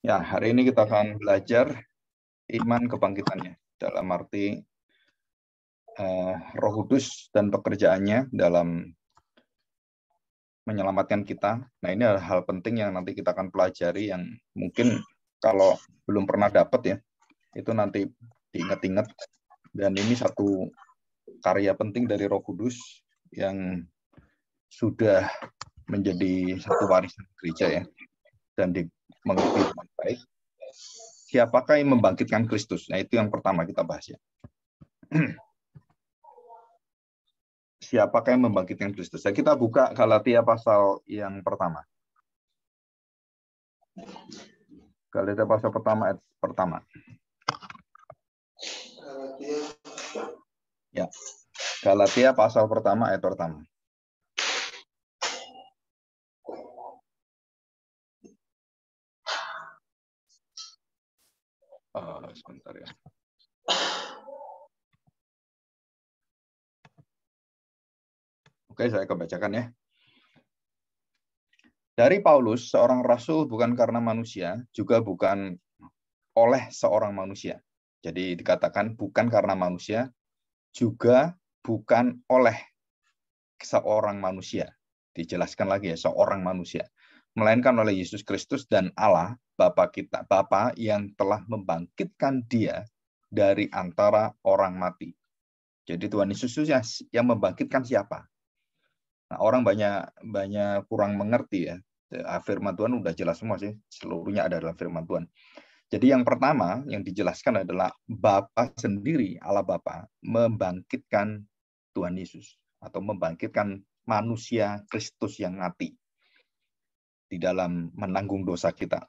Ya, hari ini kita akan belajar iman kebangkitannya. Dalam arti Roh Kudus dan pekerjaannya dalam menyelamatkan kita. Nah, ini adalah hal penting yang nanti kita akan pelajari yang mungkin kalau belum pernah dapat ya, itu nanti diingat-ingat. Dan ini satu karya penting dari Roh Kudus yang sudah menjadi satu warisan gereja ya, dan mengerti dengan baik. Siapakah yang membangkitkan Kristus? Nah, itu yang pertama kita bahas ya. Siapakah yang membangkitkan Kristus? Nah, kita buka Galatia pasal yang pertama. Galatia pasal pertama ayat pertama. Ya. Galatia pasal pertama ayat pertama. Sebentar ya. Oke, saya kebacakan ya. Dari Paulus, seorang rasul bukan karena manusia, juga bukan oleh seorang manusia. Jadi dikatakan bukan karena manusia, juga bukan oleh seorang manusia. Dijelaskan lagi ya, seorang manusia. Melainkan oleh Yesus Kristus dan Allah, Bapa kita, Bapa yang telah membangkitkan dia dari antara orang mati. Jadi Tuhan Yesus yang membangkitkan siapa? Nah, orang banyak kurang mengerti ya. Firman Tuhan udah jelas semua sih, seluruhnya ada dalam firman Tuhan. Jadi yang pertama yang dijelaskan adalah Bapa sendiri, Allah Bapa, membangkitkan Tuhan Yesus atau membangkitkan manusia Kristus yang mati di dalam menanggung dosa kita.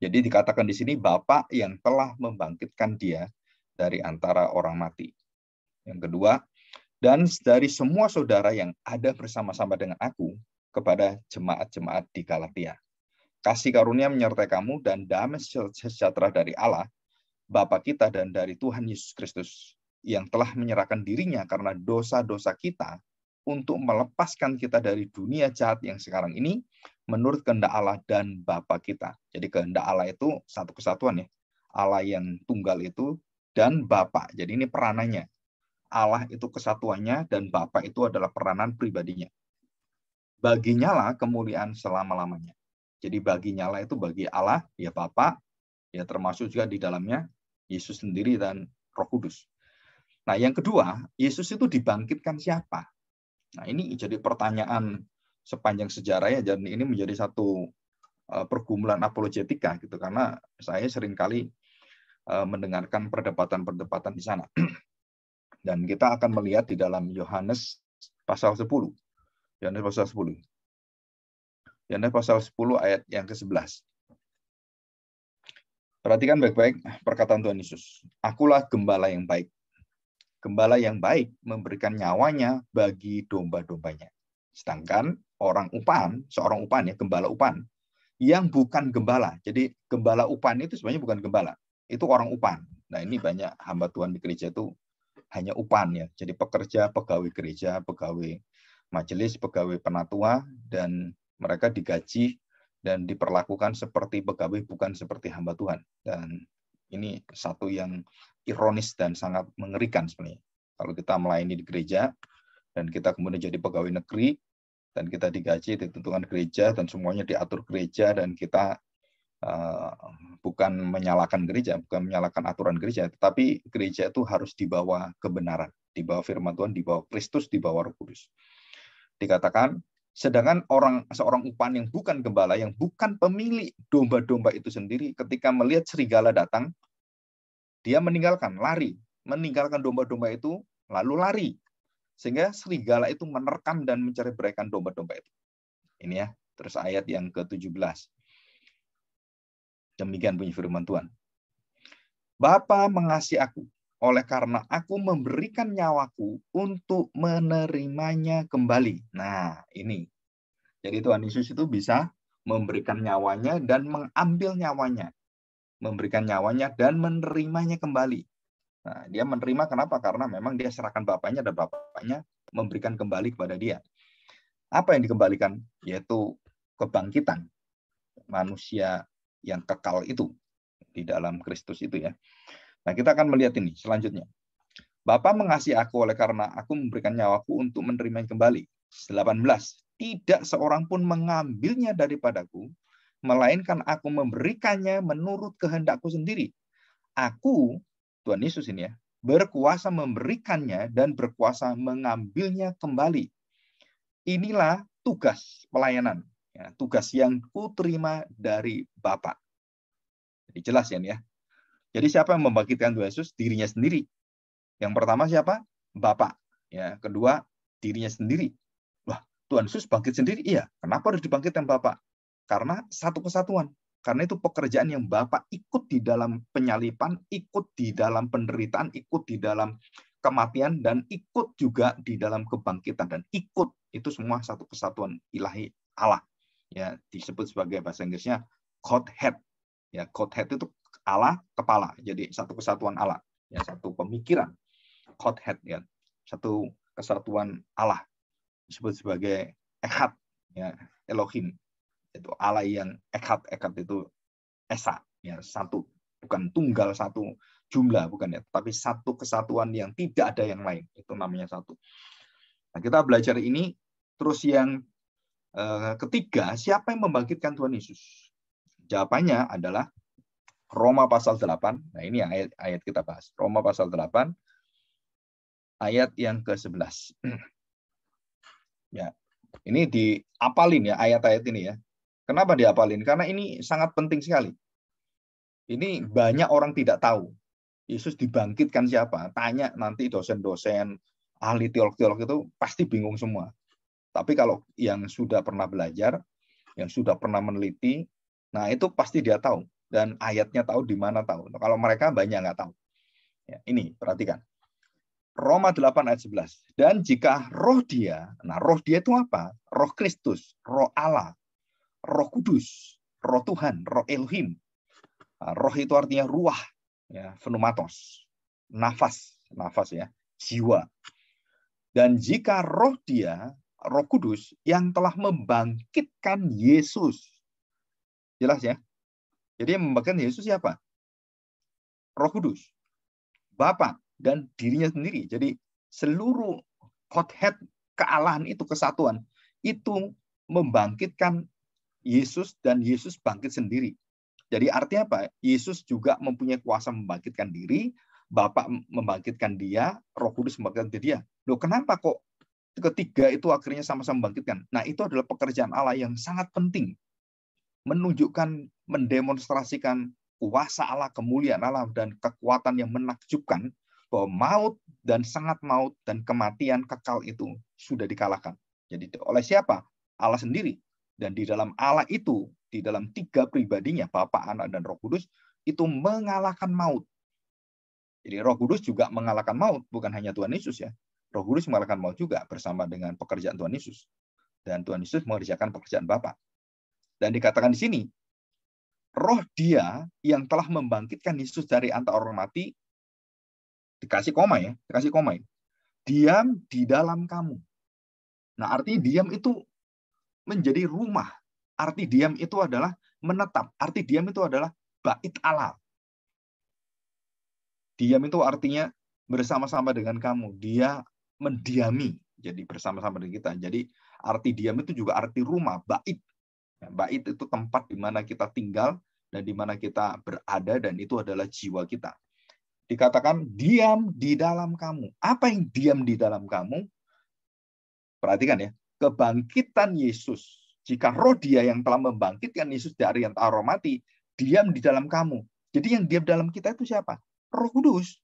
Jadi dikatakan di sini Bapa yang telah membangkitkan dia dari antara orang mati. Yang kedua, dan dari semua saudara yang ada bersama-sama dengan aku kepada jemaat-jemaat di Galatia. Kasih karunia menyertai kamu dan damai sejahtera dari Allah, Bapa kita dan dari Tuhan Yesus Kristus, yang telah menyerahkan dirinya karena dosa-dosa kita untuk melepaskan kita dari dunia jahat yang sekarang ini, menurut kehendak Allah dan Bapa kita. Jadi kehendak Allah itu satu kesatuan ya. Allah yang tunggal itu dan Bapa. Jadi ini peranannya. Allah itu kesatuannya dan Bapa itu adalah peranan pribadinya. Baginya lah kemuliaan selama-lamanya. Jadi baginya lah itu bagi Allah, ya Bapa, ya termasuk juga di dalamnya Yesus sendiri dan Roh Kudus. Nah, yang kedua, Yesus itu dibangkitkan siapa? Nah, ini jadi pertanyaan sepanjang sejarah ya, dan ini menjadi satu pergumulan apologetika gitu, karena saya seringkali mendengarkan perdebatan-perdebatan di sana. Dan kita akan melihat di dalam Yohanes pasal 10. Yohanes pasal 10. Yohanes pasal 10 ayat yang ke-11. Perhatikan baik-baik perkataan Tuhan Yesus. Akulah gembala yang baik. Gembala yang baik memberikan nyawanya bagi domba-dombanya. Sedangkan seorang upan ya, gembala upan, yang bukan gembala. Jadi gembala upan itu sebenarnya bukan gembala. Itu orang upan. Nah, ini banyak hamba Tuhan di gereja itu hanya upan ya. Jadi pekerja, pegawai gereja, pegawai majelis, pegawai penatua, dan mereka digaji dan diperlakukan seperti pegawai, bukan seperti hamba Tuhan. Dan ini satu yang ironis dan sangat mengerikan sebenarnya. Kalau kita melayani di gereja, dan kita kemudian jadi pegawai negeri, dan kita digaji, ditentukan gereja, dan semuanya diatur gereja, dan kita bukan menyalahkan gereja, bukan menyalahkan aturan gereja, tetapi gereja itu harus dibawa kebenaran, dibawa firman Tuhan, dibawa Kristus, dibawa Roh Kudus. Dikatakan, sedangkan seorang upan yang bukan gembala, yang bukan pemilik domba-domba itu sendiri, ketika melihat serigala datang, dia meninggalkan domba-domba itu, lalu lari. Sehingga serigala itu menerkam dan mencerai-beraikan domba-domba itu. Ini ya, terus ayat yang ke-17. Demikian bunyi firman Tuhan. Bapa mengasihi aku, oleh karena aku memberikan nyawaku untuk menerimanya kembali. Nah, ini. Jadi Tuhan Yesus itu bisa memberikan nyawanya dan mengambil nyawanya. Memberikan nyawanya dan menerimanya kembali. Nah, dia menerima kenapa? Karena memang dia serahkan Bapaknya dan Bapaknya memberikan kembali kepada dia. Apa yang dikembalikan? Yaitu kebangkitan manusia yang kekal itu di dalam Kristus itu ya. Nah, kita akan melihat ini selanjutnya. Bapa mengasihi aku oleh karena aku memberikan nyawaku untuk menerimanya kembali. 18. Tidak seorang pun mengambilnya daripadaku, melainkan aku memberikannya menurut kehendakku sendiri. Aku, Tuhan Yesus ini ya, berkuasa memberikannya dan berkuasa mengambilnya kembali. Inilah tugas pelayanan, ya, tugas yang kuterima dari Bapa. Jadi jelas ya. Jadi siapa yang membangkitkan Tuhan Yesus? Dirinya sendiri. Yang pertama siapa? Bapa. Ya, kedua dirinya sendiri. Wah, Tuhan Yesus bangkit sendiri? Iya. Kenapa harus dibangkitkan Bapa? Karena satu kesatuan. Karena itu pekerjaan yang Bapa ikut di dalam penyalipan, ikut di dalam penderitaan, ikut di dalam kematian, dan ikut juga di dalam kebangkitan. Dan ikut itu semua satu kesatuan ilahi Allah. Ya, disebut sebagai bahasa Inggrisnya Godhead. Ya, Godhead itu Allah kepala. Jadi satu kesatuan Allah. Ya, satu pemikiran. Godhead ya, satu kesatuan Allah disebut sebagai Echad ya, Elohim itu Allah yang Echad itu esa ya, satu, bukan tunggal satu jumlah, bukan ya, tapi satu kesatuan yang tidak ada yang lain, itu namanya satu. Nah, kita belajar ini. Terus yang ketiga, siapa yang membangkitkan Tuhan Yesus? Jawabannya adalah Roma pasal 8. Nah, ini ayat kita bahas. Roma pasal 8 ayat yang ke-11. Ya, ini diapalin ya ayat-ayat ini ya. Kenapa diapalin? Karena ini sangat penting sekali. Ini banyak orang tidak tahu. Yesus dibangkitkan siapa? Tanya nanti dosen-dosen, ahli teolog-teolog itu pasti bingung semua. Tapi kalau yang sudah pernah belajar, yang sudah pernah meneliti, nah itu pasti dia tahu. Dan ayatnya tahu, di mana tahu. Kalau mereka banyak nggak tahu. Ya, ini, perhatikan. Roma 8 ayat 11. Dan jika roh dia, nah roh dia itu apa? Roh Kristus, roh Allah, roh kudus, roh Tuhan, roh Elohim. Nah, roh itu artinya ruah, ya, pneumatos, nafas ya, jiwa. Dan jika roh dia, roh kudus, yang telah membangkitkan Yesus. Jelas ya? Jadi yang membangkitkan Yesus siapa? Roh Kudus, Bapa, dan dirinya sendiri. Jadi seluruh Godhead, kealahan itu, kesatuan, itu membangkitkan Yesus dan Yesus bangkit sendiri. Jadi artinya apa? Yesus juga mempunyai kuasa membangkitkan diri, Bapa membangkitkan dia, Roh Kudus membangkitkan dia. Loh, kenapa kok ketiga itu akhirnya sama-sama membangkitkan? Nah, itu adalah pekerjaan Allah yang sangat penting. Menunjukkan, mendemonstrasikan kuasa Allah, kemuliaan Allah, dan kekuatan yang menakjubkan, bahwa maut dan sangat maut dan kematian kekal itu sudah dikalahkan. Jadi oleh siapa? Allah sendiri. Dan di dalam Allah itu, di dalam tiga pribadinya, Bapa, Anak, dan Roh Kudus, itu mengalahkan maut. Jadi Roh Kudus juga mengalahkan maut, bukan hanya Tuhan Yesus ya. Roh Kudus mengalahkan maut juga bersama dengan pekerjaan Tuhan Yesus. Dan Tuhan Yesus mengerjakan pekerjaan Bapa. Dan dikatakan di sini, roh dia yang telah membangkitkan Yesus dari antara orang mati, dikasih koma ya, diam di dalam kamu. Nah, arti diam itu menjadi rumah. Arti diam itu adalah menetap. Arti diam itu adalah bait Allah. Diam itu artinya bersama-sama dengan kamu. Dia mendiami, jadi bersama-sama dengan kita. Jadi arti diam itu juga arti rumah, bait. Bait itu tempat di mana kita tinggal dan di mana kita berada, dan itu adalah jiwa kita. Dikatakan diam di dalam kamu. Apa yang diam di dalam kamu? Perhatikan ya, kebangkitan Yesus. Jika roh dia yang telah membangkitkan Yesus dari antara orang mati, diam di dalam kamu. Jadi yang diam dalam kita itu siapa? Roh Kudus.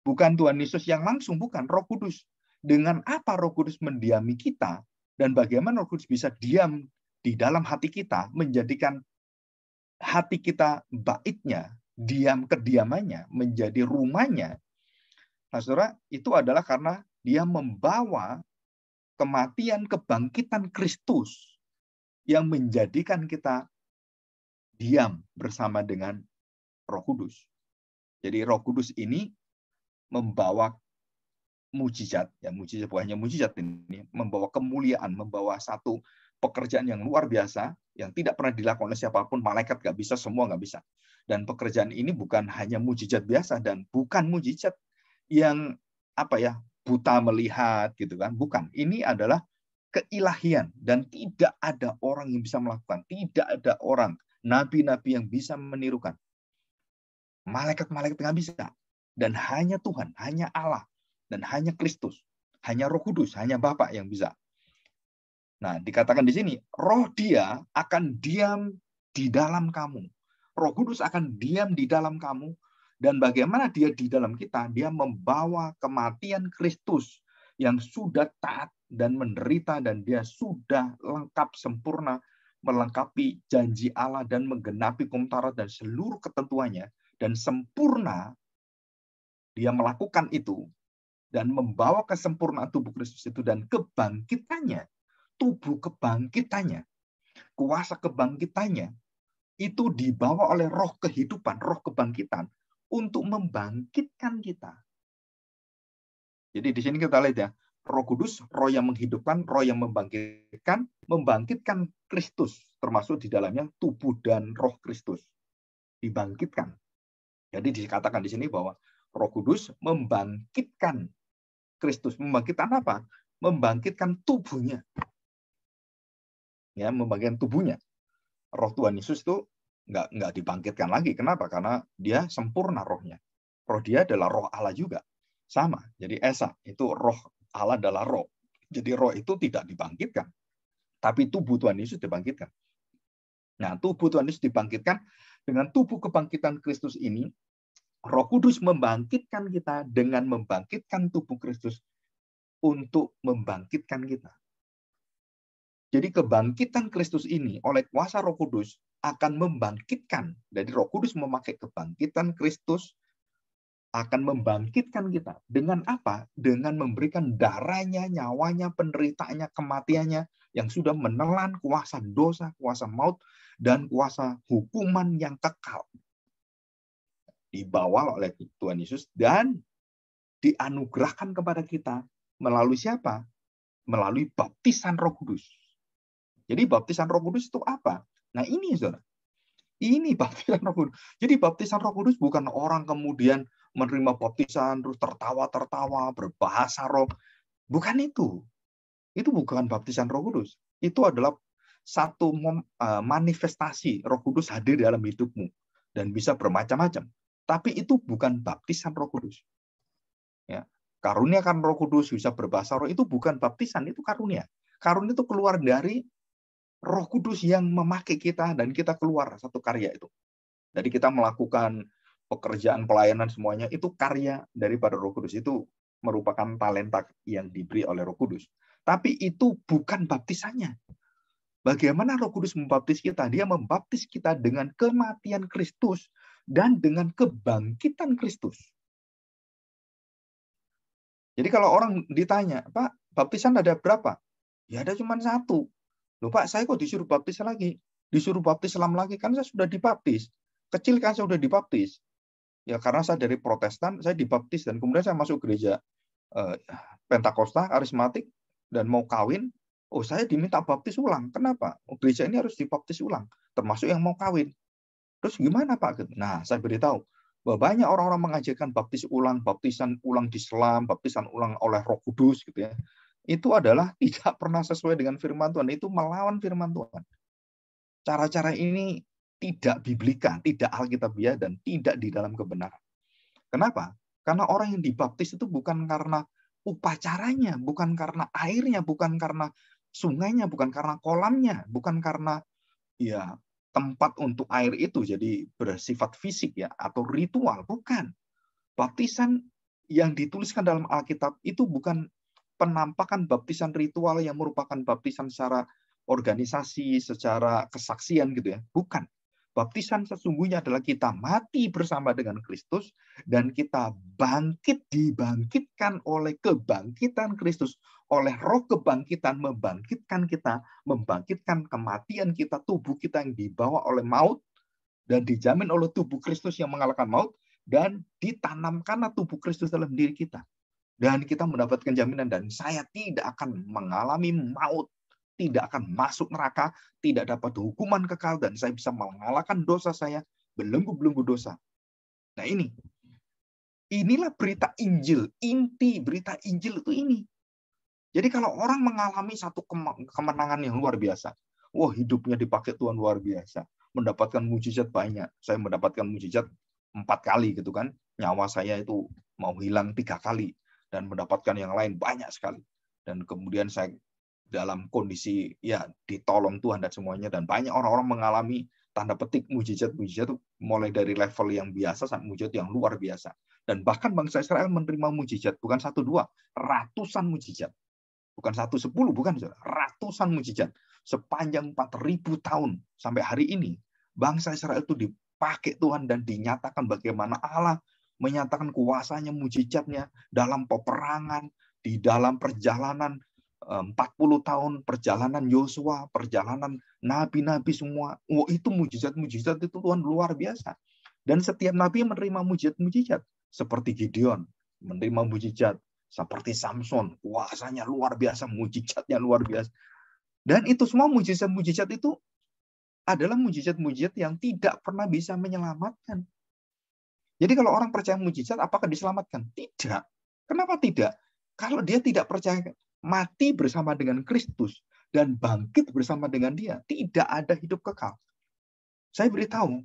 Bukan Tuhan Yesus yang langsung, bukan. Roh Kudus. Dengan apa Roh Kudus mendiami kita, dan bagaimana Roh Kudus bisa diam di dalam hati kita, menjadikan hati kita baitnya, diam kediamannya, menjadi rumahnya. Nah, saudara, itu adalah karena dia membawa kematian, kebangkitan Kristus yang menjadikan kita diam bersama dengan Roh Kudus. Jadi Roh Kudus ini membawa mujizat, ya mujizat bukan hanya mujizat ini, membawa kemuliaan, membawa satu pekerjaan yang luar biasa, yang tidak pernah dilakukan oleh siapapun, malaikat nggak bisa, semua nggak bisa. Dan pekerjaan ini bukan hanya mujizat biasa, dan bukan mujizat yang buta melihat gitu kan, bukan. Ini adalah keilahian, dan tidak ada orang yang bisa melakukan, tidak ada orang, nabi-nabi yang bisa menirukan. Malaikat-malaikat nggak bisa. Dan hanya Tuhan, hanya Allah, dan hanya Kristus, hanya Roh Kudus, hanya Bapa yang bisa. Nah, dikatakan di sini, roh Dia akan diam di dalam kamu. Roh Kudus akan diam di dalam kamu. Dan bagaimana Dia di dalam kita? Dia membawa kematian Kristus yang sudah taat dan menderita, dan Dia sudah lengkap sempurna melengkapi janji Allah dan menggenapi hukum Taurat dan seluruh ketentuannya, dan sempurna Dia melakukan itu dan membawa kesempurnaan tubuh Kristus itu dan kebangkitannya, tubuh kebangkitannya, kuasa kebangkitannya itu dibawa oleh roh kehidupan, roh kebangkitan untuk membangkitkan kita. Jadi di sini kita lihat ya, Roh Kudus, roh yang menghidupkan, roh yang membangkitkan Kristus, termasuk di dalamnya tubuh dan roh Kristus dibangkitkan. Jadi dikatakan di sini bahwa Roh Kudus membangkitkan Kristus. Membangkitkan apa? Membangkitkan tubuhnya. Ya, membangkitkan tubuhnya. Roh Tuhan Yesus itu nggak dibangkitkan lagi. Kenapa? Karena dia sempurna rohnya. Roh dia adalah roh Allah juga. Sama. Jadi Esa, itu roh Allah adalah roh. Jadi roh itu tidak dibangkitkan. Tapi tubuh Tuhan Yesus dibangkitkan. Nah, tubuh Tuhan Yesus dibangkitkan dengan tubuh kebangkitan Kristus ini. Roh Kudus membangkitkan kita dengan membangkitkan tubuh Kristus untuk membangkitkan kita. Jadi kebangkitan Kristus ini oleh kuasa Roh Kudus akan membangkitkan. Jadi Roh Kudus memakai kebangkitan Kristus akan membangkitkan kita. Dengan apa? Dengan memberikan darahnya, nyawanya, penderitaannya, kematiannya yang sudah menelan kuasa dosa, kuasa maut, dan kuasa hukuman yang kekal. Dibawa oleh Tuhan Yesus dan dianugerahkan kepada kita melalui siapa? Melalui baptisan Roh Kudus. Jadi baptisan Roh Kudus itu apa? Nah ini, saudara. Ini baptisan Roh Kudus. Jadi baptisan Roh Kudus bukan orang kemudian menerima baptisan terus tertawa-tertawa, berbahasa roh. Bukan itu. Itu bukan baptisan Roh Kudus. Itu adalah satu manifestasi Roh Kudus hadir dalam hidupmu dan bisa bermacam-macam. Tapi itu bukan baptisan Roh Kudus. Ya. Karunia kan Roh Kudus bisa berbahasa roh, itu bukan baptisan, itu karunia. Karunia itu keluar dari Roh Kudus yang memakai kita dan kita keluar satu karya itu. Jadi kita melakukan pekerjaan pelayanan semuanya itu karya daripada Roh Kudus. Itu merupakan talenta yang diberi oleh Roh Kudus. Tapi itu bukan baptisannya. Bagaimana Roh Kudus membaptis kita? Dia membaptis kita dengan kematian Kristus dan dengan kebangkitan Kristus. Jadi kalau orang ditanya, Pak, baptisan ada berapa? Ya ada cuma satu. Loh Pak, saya kok disuruh baptis lagi? Disuruh baptis selam lagi? Kan saya sudah dibaptis. Kecil kan saya sudah dibaptis. Ya karena saya dari Protestan, saya dibaptis. Dan kemudian saya masuk gereja Pentakosta, Karismatik, dan mau kawin. Oh, saya diminta baptis ulang. Kenapa? Oh, gereja ini harus dibaptis ulang. Termasuk yang mau kawin. Terus gimana Pak? Nah, saya beritahu bahwa banyak orang-orang mengajarkan baptisan ulang di selam, baptisan ulang oleh Roh Kudus gitu ya. Itu adalah tidak pernah sesuai dengan firman Tuhan. Itu melawan firman Tuhan. Cara-cara ini tidak biblika, tidak alkitabiah, dan tidak di dalam kebenaran. Kenapa? Karena orang yang dibaptis itu bukan karena upacaranya, bukan karena airnya, bukan karena sungainya, bukan karena kolamnya, bukan karena ya tempat untuk air itu jadi bersifat fisik ya atau ritual, bukan. Baptisan yang dituliskan dalam Alkitab itu bukan penampakan baptisan ritual yang merupakan baptisan secara organisasi, secara kesaksian gitu ya. Bukan. Baptisan sesungguhnya adalah kita mati bersama dengan Kristus dan kita dibangkitkan oleh kebangkitan Kristus, oleh roh kebangkitan membangkitkan kita, membangkitkan kematian kita, tubuh kita yang dibawa oleh maut dan dijamin oleh tubuh Kristus yang mengalahkan maut, dan ditanamkanlah tubuh Kristus dalam diri kita. Dan kita mendapatkan jaminan dan saya tidak akan mengalami maut tidak akan masuk neraka, tidak dapat hukuman kekal, dan saya bisa mengalahkan dosa saya, belenggu-belenggu dosa. Nah inilah berita Injil. Inti berita Injil itu ini. Jadi kalau orang mengalami satu kemenangan yang luar biasa, wah hidupnya dipakai Tuhan luar biasa, mendapatkan mujizat banyak. Saya mendapatkan mujizat 4 kali gitu kan. Nyawa saya itu mau hilang 3 kali dan mendapatkan yang lain banyak sekali. Dan kemudian saya dalam kondisi ya ditolong Tuhan dan semuanya, dan banyak orang-orang mengalami tanda petik mujizat-mujizat itu mulai dari level yang biasa sampai mujizat yang luar biasa. Dan bahkan bangsa Israel menerima mujizat bukan 1-2, ratusan mujizat. Bukan 1-10, bukan, ratusan mujizat. Sepanjang 4.000 tahun sampai hari ini, bangsa Israel itu dipakai Tuhan dan dinyatakan bagaimana Allah menyatakan kuasanya, mujizatnya dalam peperangan, di dalam perjalanan 40 tahun, perjalanan Yosua, perjalanan nabi-nabi semua. Oh, itu mujizat-mujizat itu Tuhan luar biasa. Dan setiap nabi menerima mujizat-mujizat. Seperti Gideon, menerima mujizat. Seperti Samson, kuasanya luar biasa, mujizatnya luar biasa. Dan itu semua mujizat-mujizat itu adalah mujizat-mujizat yang tidak pernah bisa menyelamatkan. Jadi kalau orang percaya mujizat, apakah diselamatkan? Tidak. Kenapa tidak? Kalau dia tidak percaya mati bersama dengan Kristus dan bangkit bersama dengan Dia, tidak ada hidup kekal. Saya beritahu,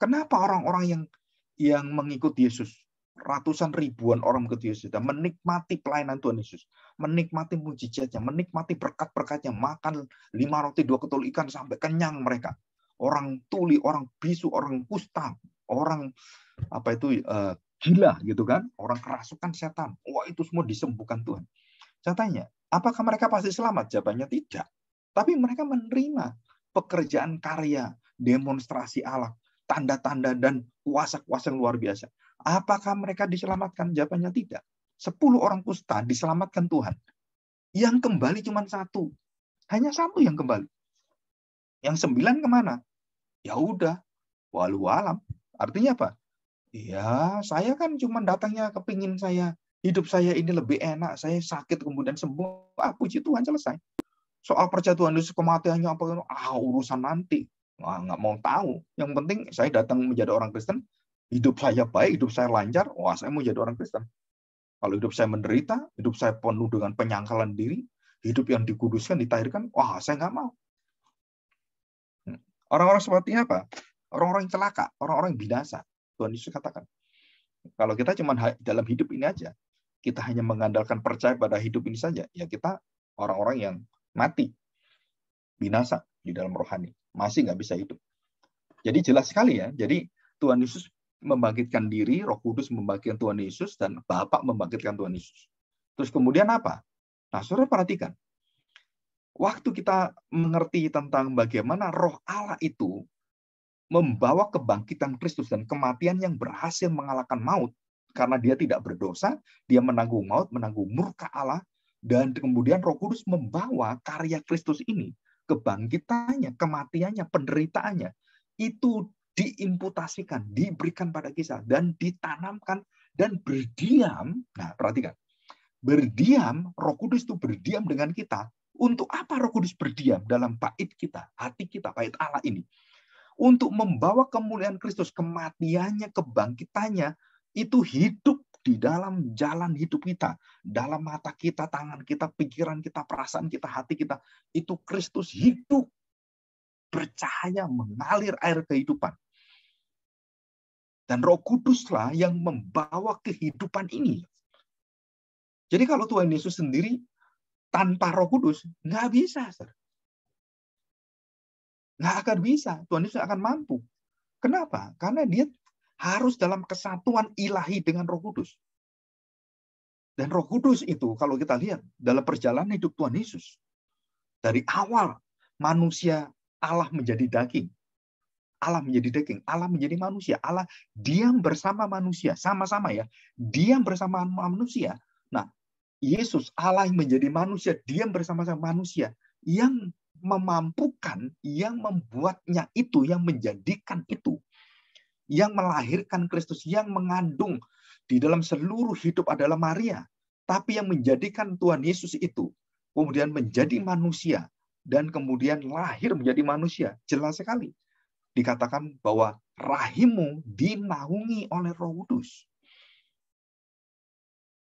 kenapa orang-orang yang mengikut Yesus, ratusan ribuan orang mengikuti Yesus, dan menikmati pelayanan Tuhan Yesus, menikmati mujizatnya, menikmati berkat-berkatnya, makan 5 roti 2 ketul ikan sampai kenyang mereka. Orang tuli, orang bisu, orang kusta, orang gila gitu kan, orang kerasukan setan. Wah, itu semua disembuhkan Tuhan. Saya tanya, apakah mereka pasti selamat? Jawabannya tidak. Tapi mereka menerima pekerjaan karya, demonstrasi Allah, tanda-tanda dan kuasa-kuasa yang luar biasa. Apakah mereka diselamatkan? Jawabannya tidak. 10 orang kusta diselamatkan Tuhan. Yang kembali cuma 1. Hanya 1 yang kembali. Yang 9 kemana? Ya udah, walau alam. Artinya apa? Ya, saya kan cuma datangnya kepingin hidup saya ini lebih enak. Saya sakit kemudian sembuh. Puji Tuhan, selesai. Soal percaya Tuhan Yesus kematiannya apa? Urusan nanti. Nggak mau tahu. Yang penting saya datang menjadi orang Kristen. Hidup saya baik, hidup saya lancar, saya mau jadi orang Kristen. Kalau hidup saya menderita, hidup saya penuh dengan penyangkalan diri, hidup yang dikuduskan, ditahirkan, saya nggak mau. Orang-orang seperti apa? Orang-orang yang celaka, orang-orang yang binasa. Tuhan Yesus katakan, kalau kita cuma dalam hidup ini aja, kita hanya mengandalkan percaya pada hidup ini saja, ya kita orang-orang yang mati, binasa di dalam rohani, masih nggak bisa hidup. Jadi jelas sekali ya, jadi Tuhan Yesus membangkitkan diri, Roh Kudus membangkitkan Tuhan Yesus, dan Bapa membangkitkan Tuhan Yesus. Terus kemudian apa? Nah, saudara perhatikan. Waktu kita mengerti tentang bagaimana Roh Allah itu membawa kebangkitan Kristus dan kematian yang berhasil mengalahkan maut, karena dia tidak berdosa, dia menanggung maut, menanggung murka Allah, dan kemudian Roh Kudus membawa karya Kristus ini, kebangkitannya, kematiannya, penderitaannya, itu diimputasikan, diberikan pada kita, dan ditanamkan, dan berdiam. Nah, perhatikan. Berdiam, Roh Kudus itu berdiam dengan kita. Untuk apa Roh Kudus berdiam dalam bait kita, hati kita, bait Allah ini? Untuk membawa kemuliaan Kristus, kematiannya, kebangkitannya, itu hidup di dalam jalan hidup kita. Dalam mata kita, tangan kita, pikiran kita, perasaan kita, hati kita. Itu Kristus hidup. Bercahaya, mengalir air kehidupan. Dan Roh Kuduslah yang membawa kehidupan ini. Jadi kalau Tuhan Yesus sendiri tanpa Roh Kudus, nggak bisa. Nggak akan bisa. Tuhan Yesus akan mampu. Kenapa? Karena dia harus dalam kesatuan ilahi dengan Roh Kudus. Dan Roh Kudus itu, kalau kita lihat dalam perjalanan hidup Tuhan Yesus, dari awal manusia, Allah menjadi daging. Allah menjadi daging, Allah menjadi manusia. Allah diam bersama manusia, sama-sama ya. Diam bersama manusia. Nah, Yesus, Allah yang menjadi manusia, diam bersama-sama manusia. Yang memampukan, yang membuatnya itu, yang menjadikan itu. Yang melahirkan Kristus, yang mengandung di dalam seluruh hidup adalah Maria. Tapi yang menjadikan Tuhan Yesus itu, kemudian menjadi manusia, dan kemudian lahir menjadi manusia. Jelas sekali. Dikatakan bahwa rahimmu dinaungi oleh Roh Kudus.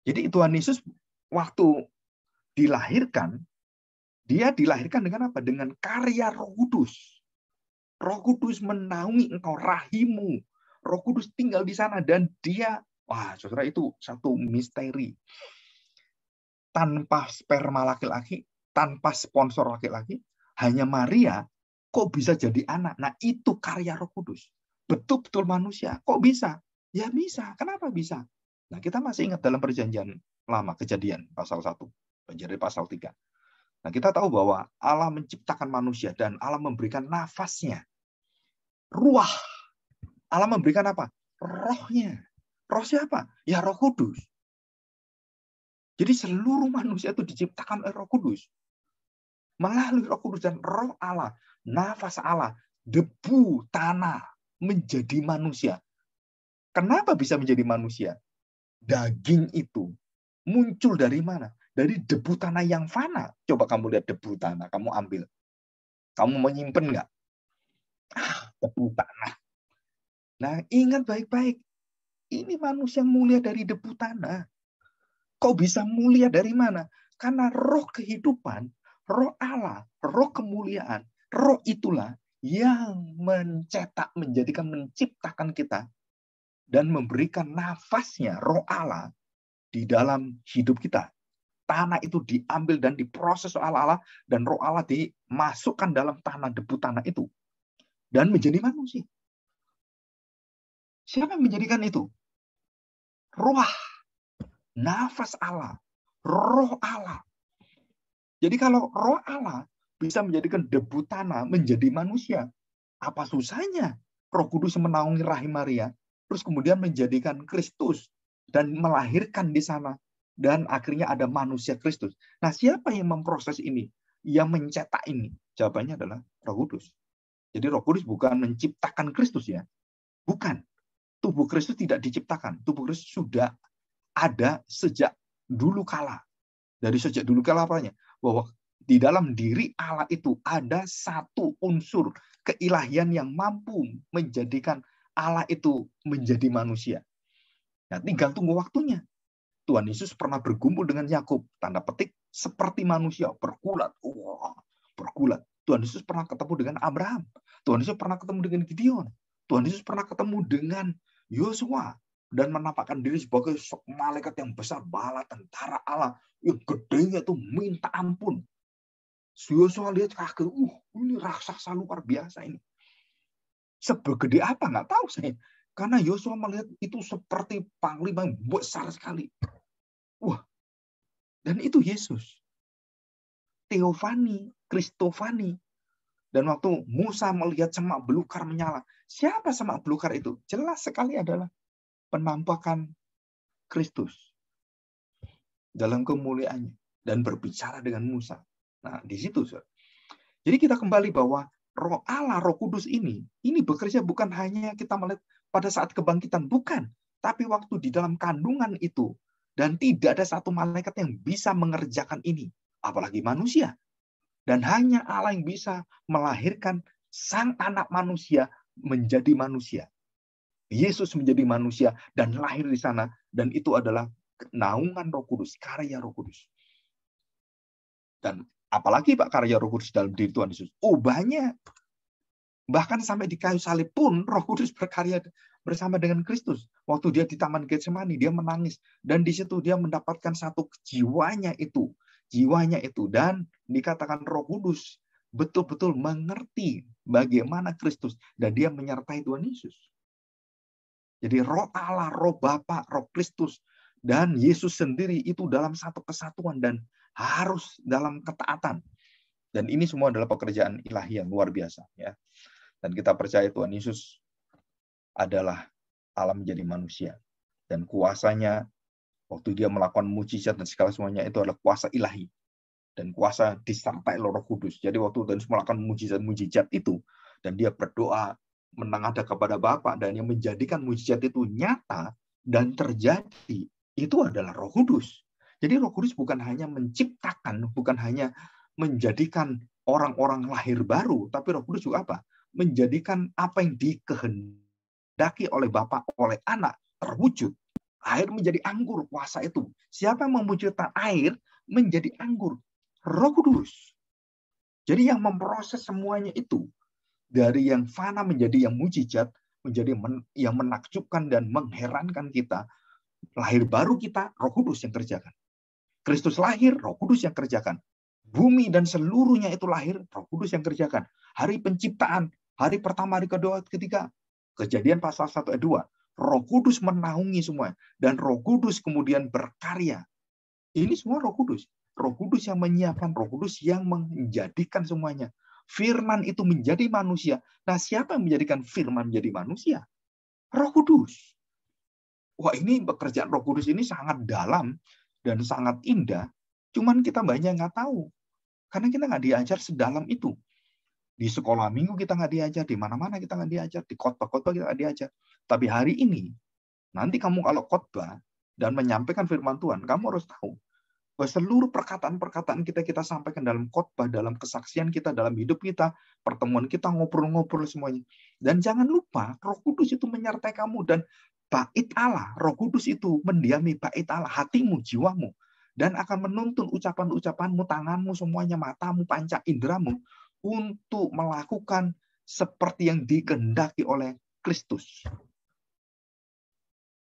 Jadi Tuhan Yesus waktu dilahirkan, dia dilahirkan dengan apa? Dengan karya Roh Kudus. Roh Kudus menaungi engkau, rahimmu. Roh Kudus tinggal di sana dan dia, wah saudara, itu satu misteri. Tanpa sperma laki-laki, tanpa sponsor laki-laki, hanya Maria kok bisa jadi anak. Nah, itu karya Roh Kudus. Betul-betul manusia. Kok bisa? Ya bisa. Kenapa bisa? Nah, kita masih ingat dalam perjanjian lama, Kejadian pasal 1, menjadi pasal 3. Nah, kita tahu bahwa Allah menciptakan manusia dan Allah memberikan nafasnya. Ruah. Allah memberikan apa? Rohnya. Roh siapa? Ya Roh Kudus. Jadi seluruh manusia itu diciptakan oleh Roh Kudus. Melalui Roh Kudus dan Roh Allah, nafas Allah, debu tanah menjadi manusia. Kenapa bisa menjadi manusia? Daging itu muncul dari mana? Dari debu tanah yang fana. Coba kamu lihat debu tanah, kamu ambil. Kamu menyimpan nggak? Debu tanah. Nah, ingat baik-baik. Ini manusia mulia dari debu tanah. Kok bisa mulia dari mana? Karena roh kehidupan, roh Allah, roh kemuliaan, roh itulah yang mencetak, menjadikan, menciptakan kita dan memberikan nafasnya, roh Allah, di dalam hidup kita. Tanah itu diambil dan diproses oleh Allah, dan roh Allah dimasukkan dalam tanah, debu tanah itu. Dan menjadi manusia. Siapa yang menjadikan itu? Ruah, nafas Allah, roh Allah. Jadi kalau roh Allah bisa menjadikan debu tanah menjadi manusia, apa susahnya Roh Kudus menaungi rahim Maria, terus kemudian menjadikan Kristus dan melahirkan di sana, dan akhirnya ada manusia Kristus. Nah, siapa yang memproses ini? Yang mencetak ini? Jawabannya adalah Roh Kudus. Jadi Roh Kudus bukan menciptakan Kristus ya. Bukan. Tubuh Kristus tidak diciptakan. Tubuh Kristus sudah ada sejak dulu kala. Dari sejak dulu kala apanya? Bahwa di dalam diri Allah itu ada satu unsur keilahian yang mampu menjadikan Allah itu menjadi manusia. Nah, tinggal tunggu waktunya. Tuhan Yesus pernah bergumul dengan Yakub, tanda petik seperti manusia, bergulat. Wah, bergulat. Tuhan Yesus pernah ketemu dengan Abraham. Tuhan Yesus pernah ketemu dengan Gideon. Tuhan Yesus pernah ketemu dengan Yosua dan menampakkan diri sebagai malaikat yang besar, bala tentara Allah yang gedenya itu minta ampun. Yosua lihat kaget, ini raksasa luar biasa ini. Sebegede apa nggak tahu saya. Karena Yosua melihat itu seperti panglima yang besar sekali. Wah, dan itu Yesus. Teofani, Kristofani. Dan waktu Musa melihat semak belukar menyala. Siapa semak belukar itu? Jelas sekali adalah penampakan Kristus dalam kemuliaannya dan berbicara dengan Musa. Nah, di situ. Jadi kita kembali bahwa Roh Allah, Roh Kudus ini bekerja bukan hanya kita melihat pada saat kebangkitan, bukan. Tapi waktu di dalam kandungan itu. Dan tidak ada satu malaikat yang bisa mengerjakan ini. Apalagi manusia. Dan hanya Allah yang bisa melahirkan sang anak manusia menjadi manusia. Yesus menjadi manusia dan lahir di sana. Dan itu adalah naungan Roh Kudus, karya Roh Kudus. Dan apalagi Pak karya Roh Kudus dalam diri Tuhan Yesus? Oh, banyak. Bahkan sampai di kayu salib pun Roh Kudus berkarya bersama dengan Kristus. Waktu dia di Taman Getsemani, dia menangis. Dan di situ dia mendapatkan satu jiwanya itu. Dan dikatakan Roh Kudus betul-betul mengerti bagaimana Kristus. Dan dia menyertai Tuhan Yesus. Jadi Roh Allah, Roh Bapa, Roh Kristus, dan Yesus sendiri itu dalam satu kesatuan dan harus dalam ketaatan. Dan ini semua adalah pekerjaan ilahi yang luar biasa. Ya. Dan kita percaya Tuhan Yesus adalah Allah menjadi manusia. Dan kuasanya, waktu dia melakukan mujizat dan segala semuanya, itu adalah kuasa ilahi. Dan kuasa disertai Roh Kudus. Jadi waktu Tuhan Yesus melakukan mujizat-mujizat itu, dan dia berdoa, menengadah kepada Bapa, dan yang menjadikan mujizat itu nyata dan terjadi, itu adalah Roh Kudus. Jadi Roh Kudus bukan hanya menciptakan, bukan hanya menjadikan orang-orang lahir baru, tapi Roh Kudus juga apa? Menjadikan apa yang dikehendaki oleh Bapa, oleh Anak terwujud. Air menjadi anggur, kuasa itu. Siapa yang mewujudkan air menjadi anggur? Roh Kudus. Jadi yang memproses semuanya itu, dari yang fana menjadi yang mujizat, menjadi yang menakjubkan dan mengherankan kita, lahir baru kita, Roh Kudus yang kerjakan. Kristus lahir, Roh Kudus yang kerjakan. Bumi dan seluruhnya itu lahir, Roh Kudus yang kerjakan. Hari penciptaan, hari pertama, hari kedua, ketiga, Kejadian pasal 1 ayat 2. Roh Kudus menaungi semua. Dan Roh Kudus kemudian berkarya. Ini semua Roh Kudus. Roh Kudus yang menyiapkan, Roh Kudus yang menjadikan semuanya. Firman itu menjadi manusia. Nah, siapa yang menjadikan firman menjadi manusia? Roh Kudus. Wah, ini pekerjaan Roh Kudus ini sangat dalam dan sangat indah. Cuman kita banyak nggak tahu. Karena kita nggak diajar sedalam itu. Di sekolah minggu kita nggak diajar, di mana-mana kita nggak diajar, di khotbah-khotbah kita nggak diajar. Tapi hari ini, nanti kamu kalau khotbah dan menyampaikan firman Tuhan, kamu harus tahu bahwa seluruh perkataan-perkataan kita sampaikan dalam khotbah, dalam kesaksian kita, dalam hidup kita, pertemuan kita, ngobrol-ngobrol semuanya. Dan jangan lupa, Roh Kudus itu menyertai kamu dan bait Allah, Roh Kudus itu mendiami bait Allah, hatimu, jiwamu, dan akan menuntun ucapan-ucapanmu, tanganmu, semuanya, matamu, panca inderamu, untuk melakukan seperti yang dikehendaki oleh Kristus.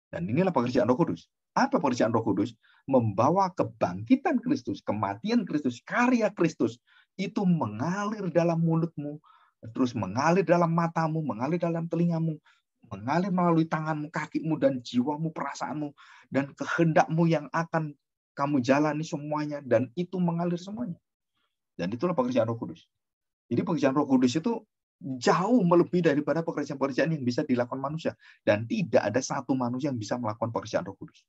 Dan inilah pekerjaan Roh Kudus. Apa pekerjaan Roh Kudus? Membawa kebangkitan Kristus, kematian Kristus, karya Kristus, itu mengalir dalam mulutmu, terus mengalir dalam matamu, mengalir dalam telingamu, mengalir melalui tanganmu, kakimu, dan jiwamu, perasaanmu, dan kehendakmu yang akan kamu jalani semuanya, dan itu mengalir semuanya. Dan itulah pekerjaan Roh Kudus. Jadi pekerjaan Roh Kudus itu jauh melebihi daripada pekerjaan-pekerjaan yang bisa dilakukan manusia. Dan tidak ada satu manusia yang bisa melakukan pekerjaan Roh Kudus.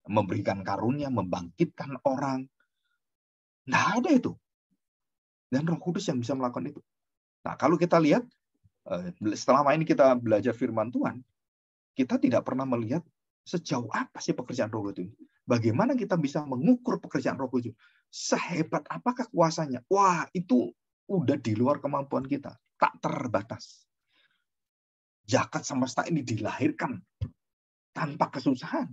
Memberikan karunia, membangkitkan orang. Nggak ada itu. Dan Roh Kudus yang bisa melakukan itu. Nah, kalau kita lihat, selama ini kita belajar firman Tuhan, kita tidak pernah melihat sejauh apa sih pekerjaan Roh Kudus itu. Bagaimana kita bisa mengukur pekerjaan Roh Kudus. Sehebat apakah kuasanya? Wah, itu udah di luar kemampuan kita. Tak terbatas. Jagat semesta ini dilahirkan tanpa kesusahan.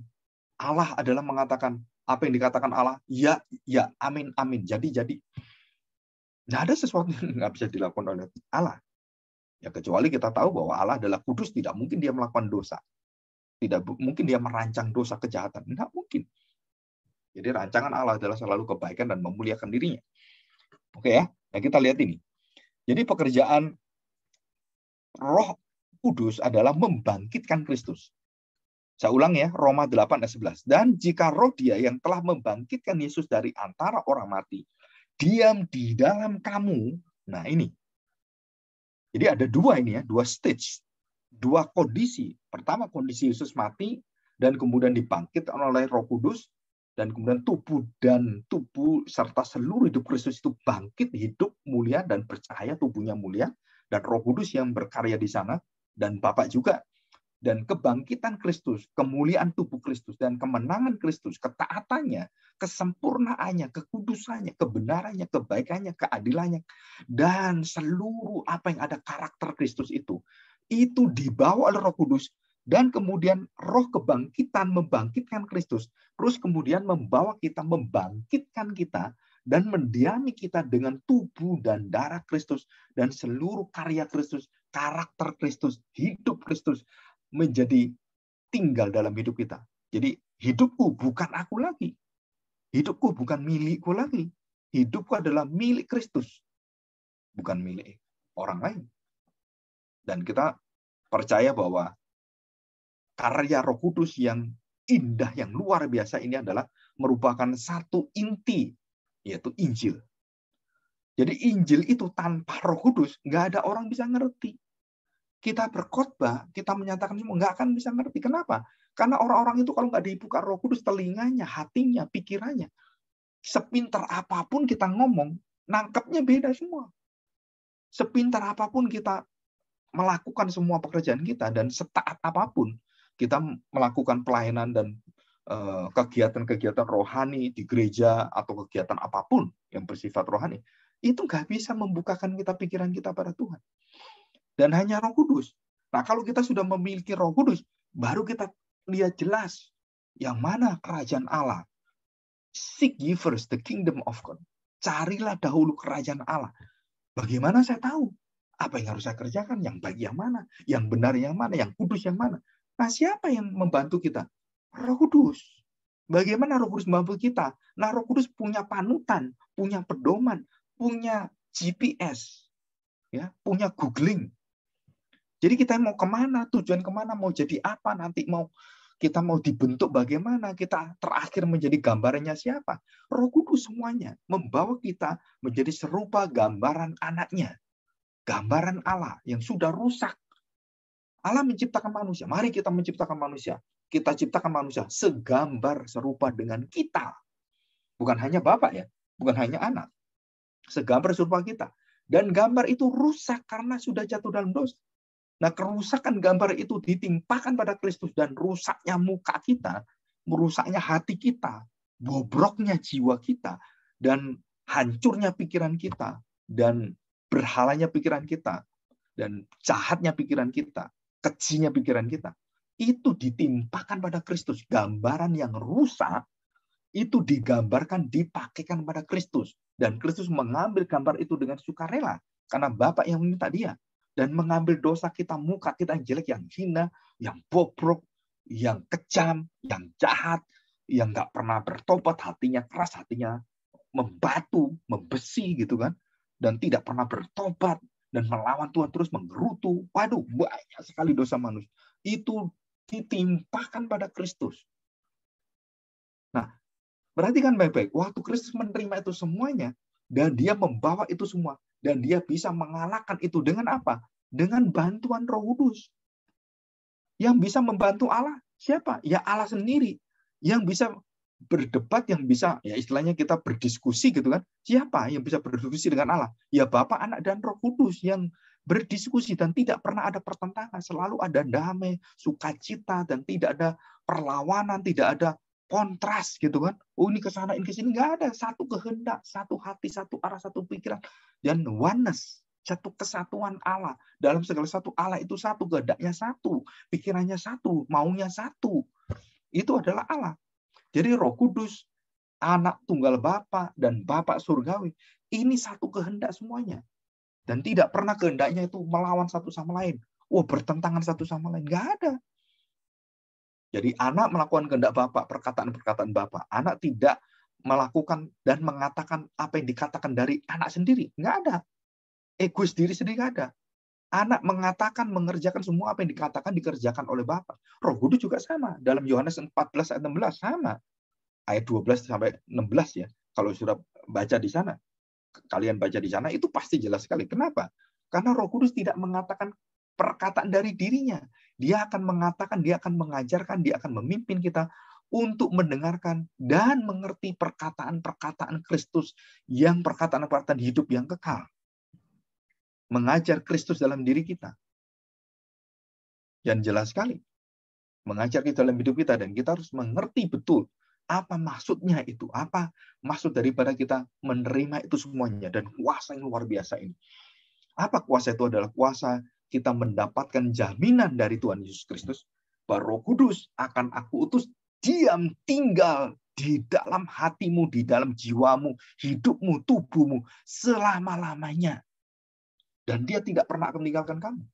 Allah adalah mengatakan, apa yang dikatakan Allah, ya, ya, amin, amin, jadi. Nggak ada sesuatu yang nggak bisa dilakukan oleh Allah. Ya, kecuali kita tahu bahwa Allah adalah kudus, tidak mungkin dia melakukan dosa. Tidak mungkin dia merancang dosa kejahatan. Nggak mungkin. Jadi rancangan Allah adalah selalu kebaikan dan memuliakan dirinya. Oke ya, nah, kita lihat ini. Jadi pekerjaan Roh Kudus adalah membangkitkan Kristus. Saya ulang ya, Roma 8 ayat 11. Dan jika roh dia yang telah membangkitkan Yesus dari antara orang mati, diam di dalam kamu, nah ini. Jadi ada dua ini ya, dua stage, dua kondisi. Pertama kondisi Yesus mati, dan kemudian dibangkitkan oleh Roh Kudus, dan kemudian tubuh serta seluruh hidup Kristus itu bangkit, hidup mulia dan bercahaya, tubuhnya mulia, dan Roh Kudus yang berkarya di sana, dan Bapa juga. Dan kebangkitan Kristus, kemuliaan tubuh Kristus, dan kemenangan Kristus, ketaatannya, kesempurnaannya, kekudusannya, kebenarannya, kebaikannya, keadilannya, dan seluruh apa yang ada karakter Kristus itu dibawa oleh Roh Kudus, dan kemudian roh kebangkitan membangkitkan Kristus, terus kemudian membawa kita, membangkitkan kita, dan mendiami kita dengan tubuh dan darah Kristus, dan seluruh karya Kristus, karakter Kristus, hidup Kristus, menjadi tinggal dalam hidup kita. Jadi hidupku bukan aku lagi. Hidupku bukan milikku lagi. Hidupku adalah milik Kristus. Bukan milik orang lain. Dan kita percaya bahwa karya Roh Kudus yang indah, yang luar biasa ini adalah merupakan satu inti, yaitu Injil. Jadi Injil itu tanpa Roh Kudus, nggak ada orang bisa ngerti. Kita berkhotbah, kita menyatakan semua, nggak akan bisa ngerti. Kenapa? Karena orang-orang itu kalau nggak dibuka Roh Kudus, telinganya, hatinya, pikirannya, sepintar apapun kita ngomong, nangkepnya beda semua. Sepintar apapun kita melakukan semua pekerjaan kita, dan setaat apapun kita melakukan pelayanan dan kegiatan-kegiatan rohani di gereja, atau kegiatan apapun yang bersifat rohani, itu nggak bisa membukakan kita pikiran kita pada Tuhan. Dan hanya Roh Kudus. Nah, kalau kita sudah memiliki Roh Kudus, baru kita lihat jelas yang mana kerajaan Allah. Seek ye first the kingdom of God. Carilah dahulu kerajaan Allah. Bagaimana saya tahu apa yang harus saya kerjakan, yang baik yang mana, yang benar yang mana, yang kudus yang mana. Nah, siapa yang membantu kita? Roh Kudus. Bagaimana Roh Kudus membantu kita? Nah, Roh Kudus punya panutan, punya pedoman, punya GPS, ya, punya googling. Jadi kita mau kemana, tujuan kemana, mau jadi apa, nanti kita mau dibentuk bagaimana, kita terakhir menjadi gambarannya siapa. Roh Kudus semuanya membawa kita menjadi serupa gambaran anaknya. Gambaran Allah yang sudah rusak. Allah menciptakan manusia. Mari kita menciptakan manusia. Kita ciptakan manusia segambar serupa dengan kita. Bukan hanya Bapak ya, bukan hanya anak. Segambar serupa kita. Dan gambar itu rusak karena sudah jatuh dalam dosa. Nah, kerusakan gambar itu ditimpakan pada Kristus dan rusaknya muka kita, merusaknya hati kita, bobroknya jiwa kita, dan hancurnya pikiran kita, dan berhalanya pikiran kita, dan jahatnya pikiran kita, kejinya pikiran kita. Itu ditimpakan pada Kristus. Gambaran yang rusak itu digambarkan, dipakaikan pada Kristus. Dan Kristus mengambil gambar itu dengan sukarela. Karena Bapa yang meminta dia. Dan mengambil dosa kita, muka kita yang jelek, yang hina, yang bobrok, yang kejam, yang jahat, yang nggak pernah bertobat, hatinya keras, hatinya membatu, membesi gitu kan. Dan tidak pernah bertobat. Dan melawan Tuhan terus menggerutu. Waduh, banyak sekali dosa manusia. Itu ditimpakan pada Kristus. Nah, berarti kan baik-baik. Waktu Kristus menerima itu semuanya, dan dia membawa itu semua, dan dia bisa mengalahkan itu dengan apa? Dengan bantuan Roh Kudus. Yang bisa membantu Allah, siapa? Ya Allah sendiri. Yang bisa berdebat, yang bisa, ya istilahnya kita berdiskusi gitu kan. Siapa yang bisa berdiskusi dengan Allah? Ya Bapa, Anak, dan Roh Kudus yang berdiskusi dan tidak pernah ada pertentangan. Selalu ada damai, sukacita, dan tidak ada perlawanan, tidak ada kontras gitu kan. Oh ini ke sana, ini ke sini. Nggak ada. Satu kehendak, satu hati, satu arah, satu pikiran. Dan oneness. Satu kesatuan Allah. Dalam segala satu Allah itu satu. Kehendaknya satu. Pikirannya satu. Maunya satu. Itu adalah Allah. Jadi Roh Kudus, Anak Tunggal Bapa, dan Bapa Surgawi. Ini satu kehendak semuanya. Dan tidak pernah kehendaknya itu melawan satu sama lain. Wah, bertentangan satu sama lain. Nggak ada. Jadi anak melakukan kehendak Bapa, perkataan-perkataan Bapa. Anak tidak melakukan dan mengatakan apa yang dikatakan dari anak sendiri. Nggak ada. Egois diri sendiri nggak ada. Anak mengatakan, mengerjakan semua apa yang dikatakan, dikerjakan oleh Bapa. Roh Kudus juga sama. Dalam Yohanes 14 ayat 16 sama. Ayat 12 sampai 16 ya. Kalau sudah baca di sana, kalian baca di sana, itu pasti jelas sekali. Kenapa? Karena Roh Kudus tidak mengatakan perkataan dari dirinya. Dia akan mengatakan, dia akan mengajarkan, dia akan memimpin kita untuk mendengarkan dan mengerti perkataan-perkataan Kristus yang perkataan-perkataan hidup yang kekal. Mengajar Kristus dalam diri kita. Dan jelas sekali. Mengajar kita dalam hidup kita. Dan kita harus mengerti betul apa maksudnya itu. Apa maksud daripada kita menerima itu semuanya. Dan kuasa yang luar biasa ini. Apa kuasa itu? Adalah kuasa kita mendapatkan jaminan dari Tuhan Yesus Kristus. Bahwa Roh Kudus akan aku utus diam tinggal di dalam hatimu, di dalam jiwamu, hidupmu, tubuhmu, selama-lamanya. Dan dia tidak pernah akan meninggalkan kamu.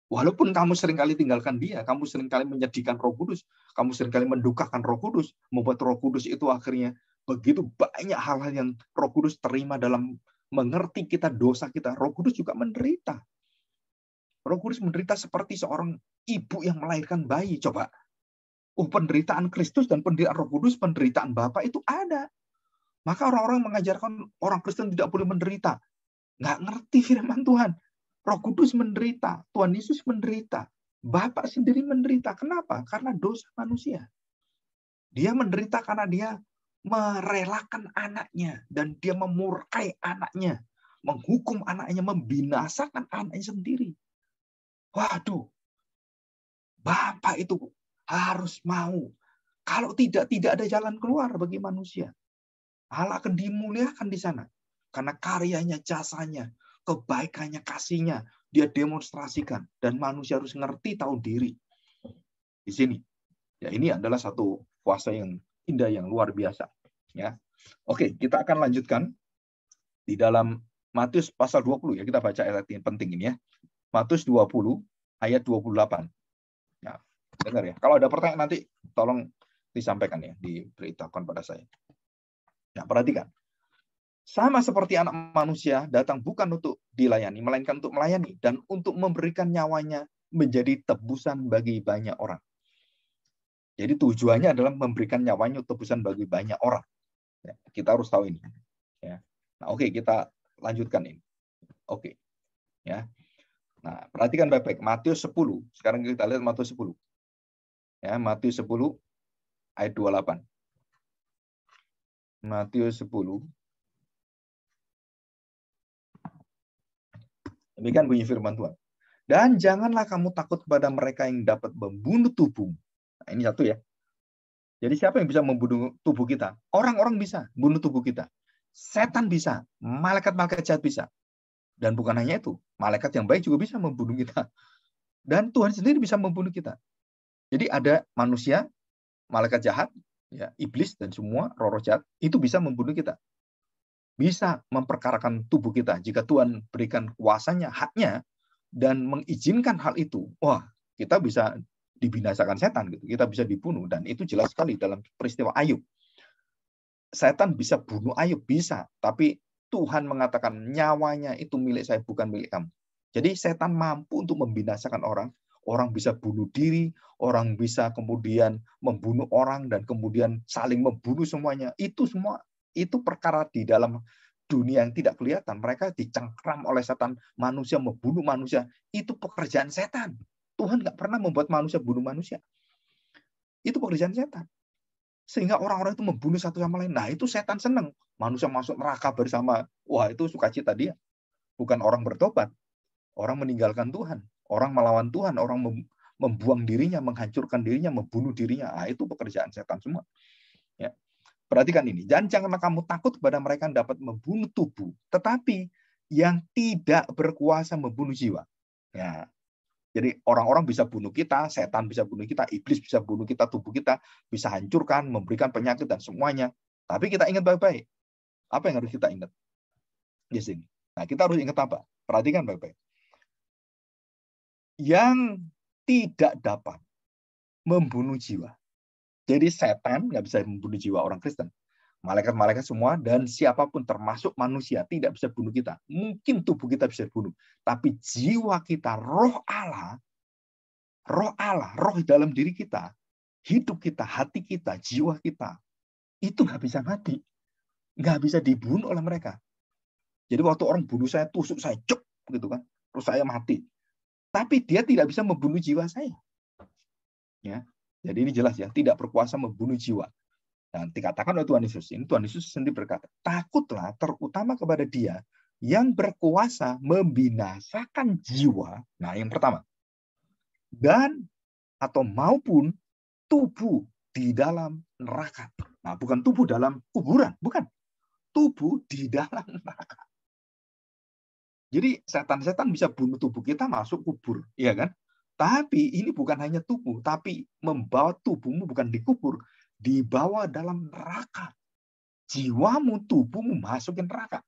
Walaupun kamu seringkali tinggalkan dia, kamu seringkali menyedihkan Roh Kudus, kamu seringkali mendukakan Roh Kudus, membuat Roh Kudus itu akhirnya begitu banyak hal-hal yang Roh Kudus terima dalam mengerti kita, dosa kita. Roh Kudus juga menderita. Roh Kudus menderita seperti seorang ibu yang melahirkan bayi. Coba, penderitaan Kristus dan penderitaan Roh Kudus, penderitaan Bapa itu ada. Maka orang-orang mengajarkan orang Kristen tidak boleh menderita. Nggak ngerti firman Tuhan. Roh Kudus menderita, Tuhan Yesus menderita, Bapa sendiri menderita. Kenapa? Karena dosa manusia. Dia menderita karena dia merelakan anaknya dan dia memurkai anaknya, menghukum anaknya, membinasakan anaknya sendiri. Waduh, Bapa itu harus mau. Kalau tidak ada jalan keluar bagi manusia. Allah akan dimuliakan di sana. Karena karyanya, jasanya, kebaikannya, kasihnya, dia demonstrasikan. Dan manusia harus ngerti, tahu diri. Di sini. Ya, ini adalah satu kuasa yang indah, yang luar biasa. Ya. Oke, kita akan lanjutkan di dalam Matius pasal 20. Ya, kita baca ayat yang penting ini ya. Matius 20, ayat 28. Ya, dengar ya. Kalau ada pertanyaan nanti, tolong disampaikan ya, diberitahukan pada saya. Ya, perhatikan. Sama seperti anak manusia datang bukan untuk dilayani, melainkan untuk melayani dan untuk memberikan nyawanya menjadi tebusan bagi banyak orang. Jadi tujuannya adalah memberikan nyawanya tebusan bagi banyak orang. Ya, kita harus tahu ini. Ya. Nah, oke, kita lanjutkan ini. Oke. Ya. Nah, perhatikan baik-baik. Matius 10. Sekarang kita lihat Matius 10. Ya, Matius 10 ayat 28. Matius 10. Demikian bunyi firman Tuhan. Dan janganlah kamu takut kepada mereka yang dapat membunuh tubuh. Nah, ini satu ya. Jadi siapa yang bisa membunuh tubuh kita? Orang-orang bisa bunuh tubuh kita. Setan bisa. Malaikat-malaikat jahat bisa. Dan bukan hanya itu. Malaikat yang baik juga bisa membunuh kita. Dan Tuhan sendiri bisa membunuh kita. Jadi ada manusia, malaikat jahat, ya, iblis, dan semua roh-roh jahat, itu bisa membunuh kita. Bisa memperkarakan tubuh kita. Jika Tuhan berikan kuasanya, haknya, dan mengizinkan hal itu, wah, kita bisa dibinasakan setan, gitu. Kita bisa dibunuh, dan itu jelas sekali dalam peristiwa Ayub. Setan bisa bunuh Ayub, bisa, tapi Tuhan mengatakan nyawanya itu milik saya, bukan milik kamu. Jadi setan mampu untuk membinasakan orang. Orang bisa bunuh diri, orang bisa kemudian membunuh orang, dan kemudian saling membunuh semuanya. Itu semua, itu perkara di dalam dunia yang tidak kelihatan. Mereka dicengkram oleh setan, manusia membunuh manusia. Itu pekerjaan setan. Tuhan nggak pernah membuat manusia bunuh manusia. Itu pekerjaan setan. Sehingga orang-orang itu membunuh satu sama lain. Nah, itu setan senang. Manusia masuk neraka bersama. Wah, itu sukacita dia. Bukan orang bertobat. Orang meninggalkan Tuhan. Orang melawan Tuhan. Orang membuang dirinya, menghancurkan dirinya, membunuh dirinya. Nah, itu pekerjaan setan semua. Ya. Perhatikan ini. Dan janganlah kamu takut kepada mereka yang dapat membunuh tubuh, tetapi yang tidak berkuasa membunuh jiwa. Ya. Jadi orang-orang bisa bunuh kita, setan bisa bunuh kita, iblis bisa bunuh kita, tubuh kita bisa hancurkan, memberikan penyakit dan semuanya. Tapi kita ingat baik-baik. Apa yang harus kita ingat di sini? Nah, kita harus ingat apa? Perhatikan baik-baik. Yang tidak dapat membunuh jiwa. Jadi setan nggak bisa membunuh jiwa orang Kristen. Malaikat-malaikat semua dan siapapun termasuk manusia tidak bisa bunuh kita. Mungkin tubuh kita bisa dibunuh. Tapi jiwa kita, roh Allah, roh di dalam diri kita, hidup kita, hati kita, jiwa kita, itu nggak bisa mati. Nggak bisa dibunuh oleh mereka. Jadi waktu orang bunuh saya, tusuk saya, cuk, gitu kan. Terus saya mati. Tapi dia tidak bisa membunuh jiwa saya. Ya. Jadi ini jelas ya, tidak berkuasa membunuh jiwa. Dan dikatakan oleh Tuhan Yesus, ini Tuhan Yesus sendiri berkata, takutlah terutama kepada Dia yang berkuasa membinasakan jiwa. Nah, yang pertama. Dan atau maupun tubuh di dalam neraka. Nah, bukan tubuh dalam kuburan, bukan. Tubuh di dalam neraka. Jadi setan-setan bisa bunuh tubuh kita masuk kubur, ya kan? Tapi ini bukan hanya tubuh, tapi membawa tubuhmu bukan dikubur, dibawa dalam neraka. Jiwamu, tubuhmu masukin neraka.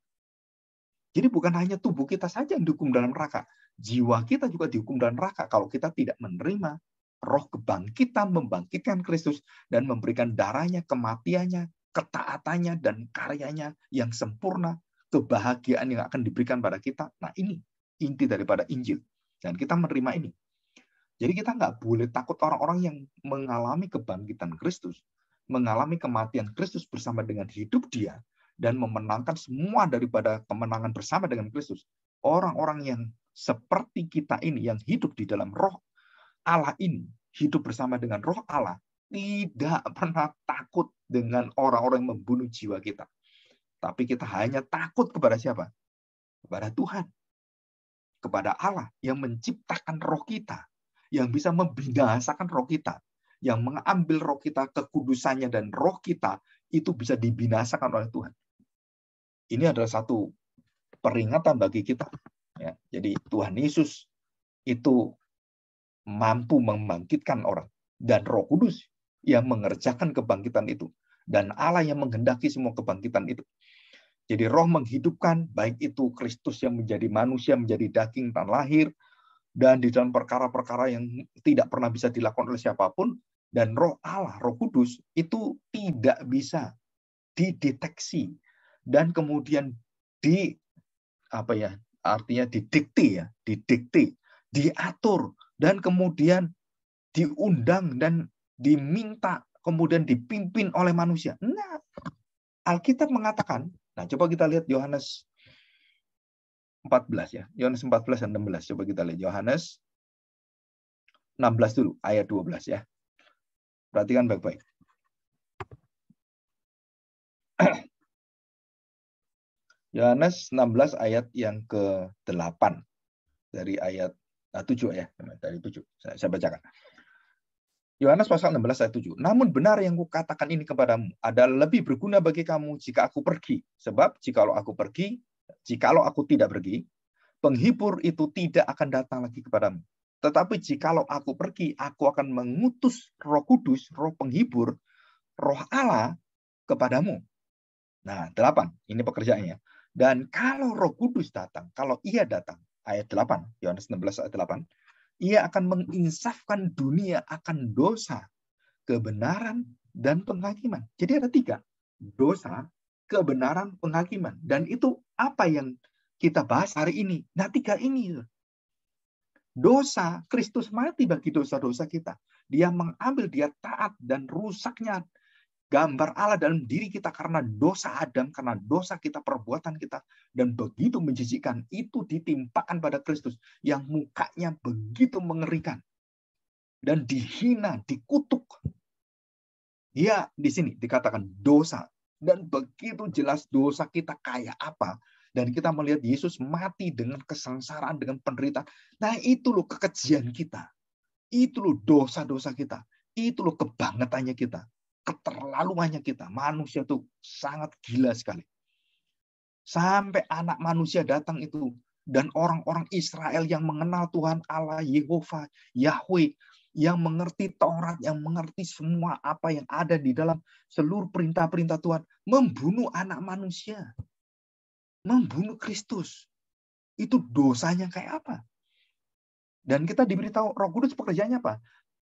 Jadi bukan hanya tubuh kita saja yang dihukum dalam neraka. Jiwa kita juga dihukum dalam neraka kalau kita tidak menerima roh kebangkitan, membangkitkan Kristus, dan memberikan darahnya, kematiannya, ketaatannya, dan karyanya yang sempurna, kebahagiaan yang akan diberikan pada kita. Nah, ini inti daripada Injil. Dan kita menerima ini. Jadi kita nggak boleh takut orang-orang yang mengalami kebangkitan Kristus, mengalami kematian Kristus bersama dengan hidup Dia, dan memenangkan semua daripada kemenangan bersama dengan Kristus. Orang-orang yang seperti kita ini, yang hidup di dalam roh Allah ini, hidup bersama dengan roh Allah, tidak pernah takut dengan orang-orang yang membunuh jiwa kita. Tapi kita hanya takut kepada siapa? Kepada Tuhan. Kepada Allah yang menciptakan roh kita, yang bisa membinasakan roh kita, yang mengambil roh kita, kekudusannya dan roh kita, itu bisa dibinasakan oleh Tuhan. Ini adalah satu peringatan bagi kita. Ya, jadi Tuhan Yesus itu mampu membangkitkan orang. Dan Roh Kudus yang mengerjakan kebangkitan itu. Dan Allah yang menghendaki semua kebangkitan itu. Jadi roh menghidupkan, baik itu Kristus yang menjadi manusia, menjadi daging dan lahir, dan di dalam perkara-perkara yang tidak pernah bisa dilakukan oleh siapapun, dan roh Allah, Roh Kudus, itu tidak bisa dideteksi dan kemudian artinya didikte, diatur, dan kemudian diundang dan diminta, kemudian dipimpin oleh manusia. Nah, Alkitab mengatakan, nah coba kita lihat Yohanes 14 ya. Yohanes 14 dan 16. Coba kita lihat Yohanes 16 dulu, ayat 12 ya. Perhatikan baik-baik. Yohanes 16 ayat yang ke-8. Dari ayat 7 ya. Dari 7. Saya bacakan. Yohanes pasal 16 ayat 7. Namun benar yang kukatakan ini kepadamu adalah lebih berguna bagi kamu jika aku pergi. Sebab jikalau aku tidak pergi, penghibur itu tidak akan datang lagi kepadamu. Tetapi jikalau aku pergi, aku akan mengutus Roh Kudus, Roh penghibur, Roh Allah kepadamu. Nah, 8. Ini pekerjaannya. Dan kalau Roh Kudus datang, kalau ia datang, ayat 8, Yohanes 16 ayat 8, ia akan menginsafkan dunia akan dosa, kebenaran, dan penghakiman. Jadi ada 3. Dosa, kebenaran, penghakiman. Dan itu apa yang kita bahas hari ini. Nah, 3 ini. Dosa, Kristus mati bagi dosa-dosa kita. Dia mengambil, dia taat, dan rusaknya gambar Allah dalam diri kita karena dosa Adam, karena dosa kita, perbuatan kita, dan begitu menjijikkan, itu ditimpakan pada Kristus yang mukanya begitu mengerikan dan dihina, dikutuk. Ya, di sini dikatakan dosa, dan begitu jelas dosa kita kayak apa, dan kita melihat Yesus mati dengan kesengsaraan, dengan penderitaan. Nah, itu loh kekejian kita, itu loh dosa-dosa kita, itu loh kebangetannya kita, keterlaluannya kita. Manusia itu sangat gila sekali. Sampai anak manusia datang itu. Dan orang-orang Israel yang mengenal Tuhan Allah, Yehova, Yahweh, yang mengerti Taurat, yang mengerti semua apa yang ada di dalam seluruh perintah-perintah Tuhan. Membunuh anak manusia. Membunuh Kristus. Itu dosanya kayak apa? Dan kita diberitahu Roh Kudus pekerjaannya apa?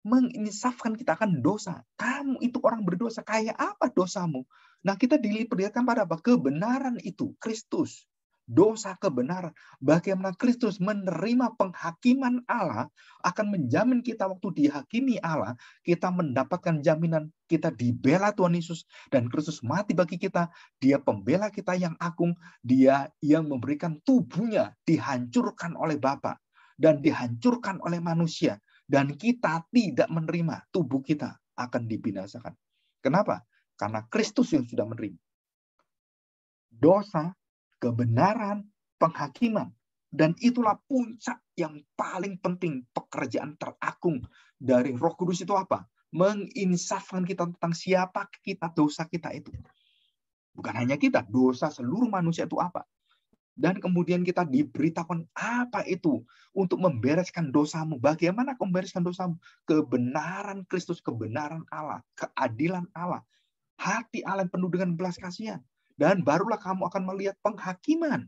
Menginsafkan kita akan dosa. Kamu itu orang berdosa. Kayak apa dosamu? Nah, kita diperlihatkan pada apa? Kebenaran itu. Kristus. Dosa kebenaran. Bagaimana Kristus menerima penghakiman Allah akan menjamin kita waktu dihakimi Allah. Kita mendapatkan jaminan kita dibela Tuhan Yesus. Dan Kristus mati bagi kita. Dia pembela kita yang agung. Dia yang memberikan tubuhnya dihancurkan oleh Bapa. Dan dihancurkan oleh manusia. Dan kita tidak menerima, tubuh kita akan dibinasakan. Kenapa? Karena Kristus yang sudah menerima. Dosa, kebenaran, penghakiman. Dan itulah puncak yang paling penting, pekerjaan teragung dari Roh Kudus itu apa? Menginsafkan kita tentang siapa kita, dosa kita itu. Bukan hanya kita, dosa seluruh manusia itu apa? Dan kemudian kita diberitakan apa itu untuk membereskan dosamu. Bagaimana membereskan dosamu? Kebenaran Kristus, kebenaran Allah, keadilan Allah. Hati Allah yang penuh dengan belas kasihan. Dan barulah kamu akan melihat penghakiman.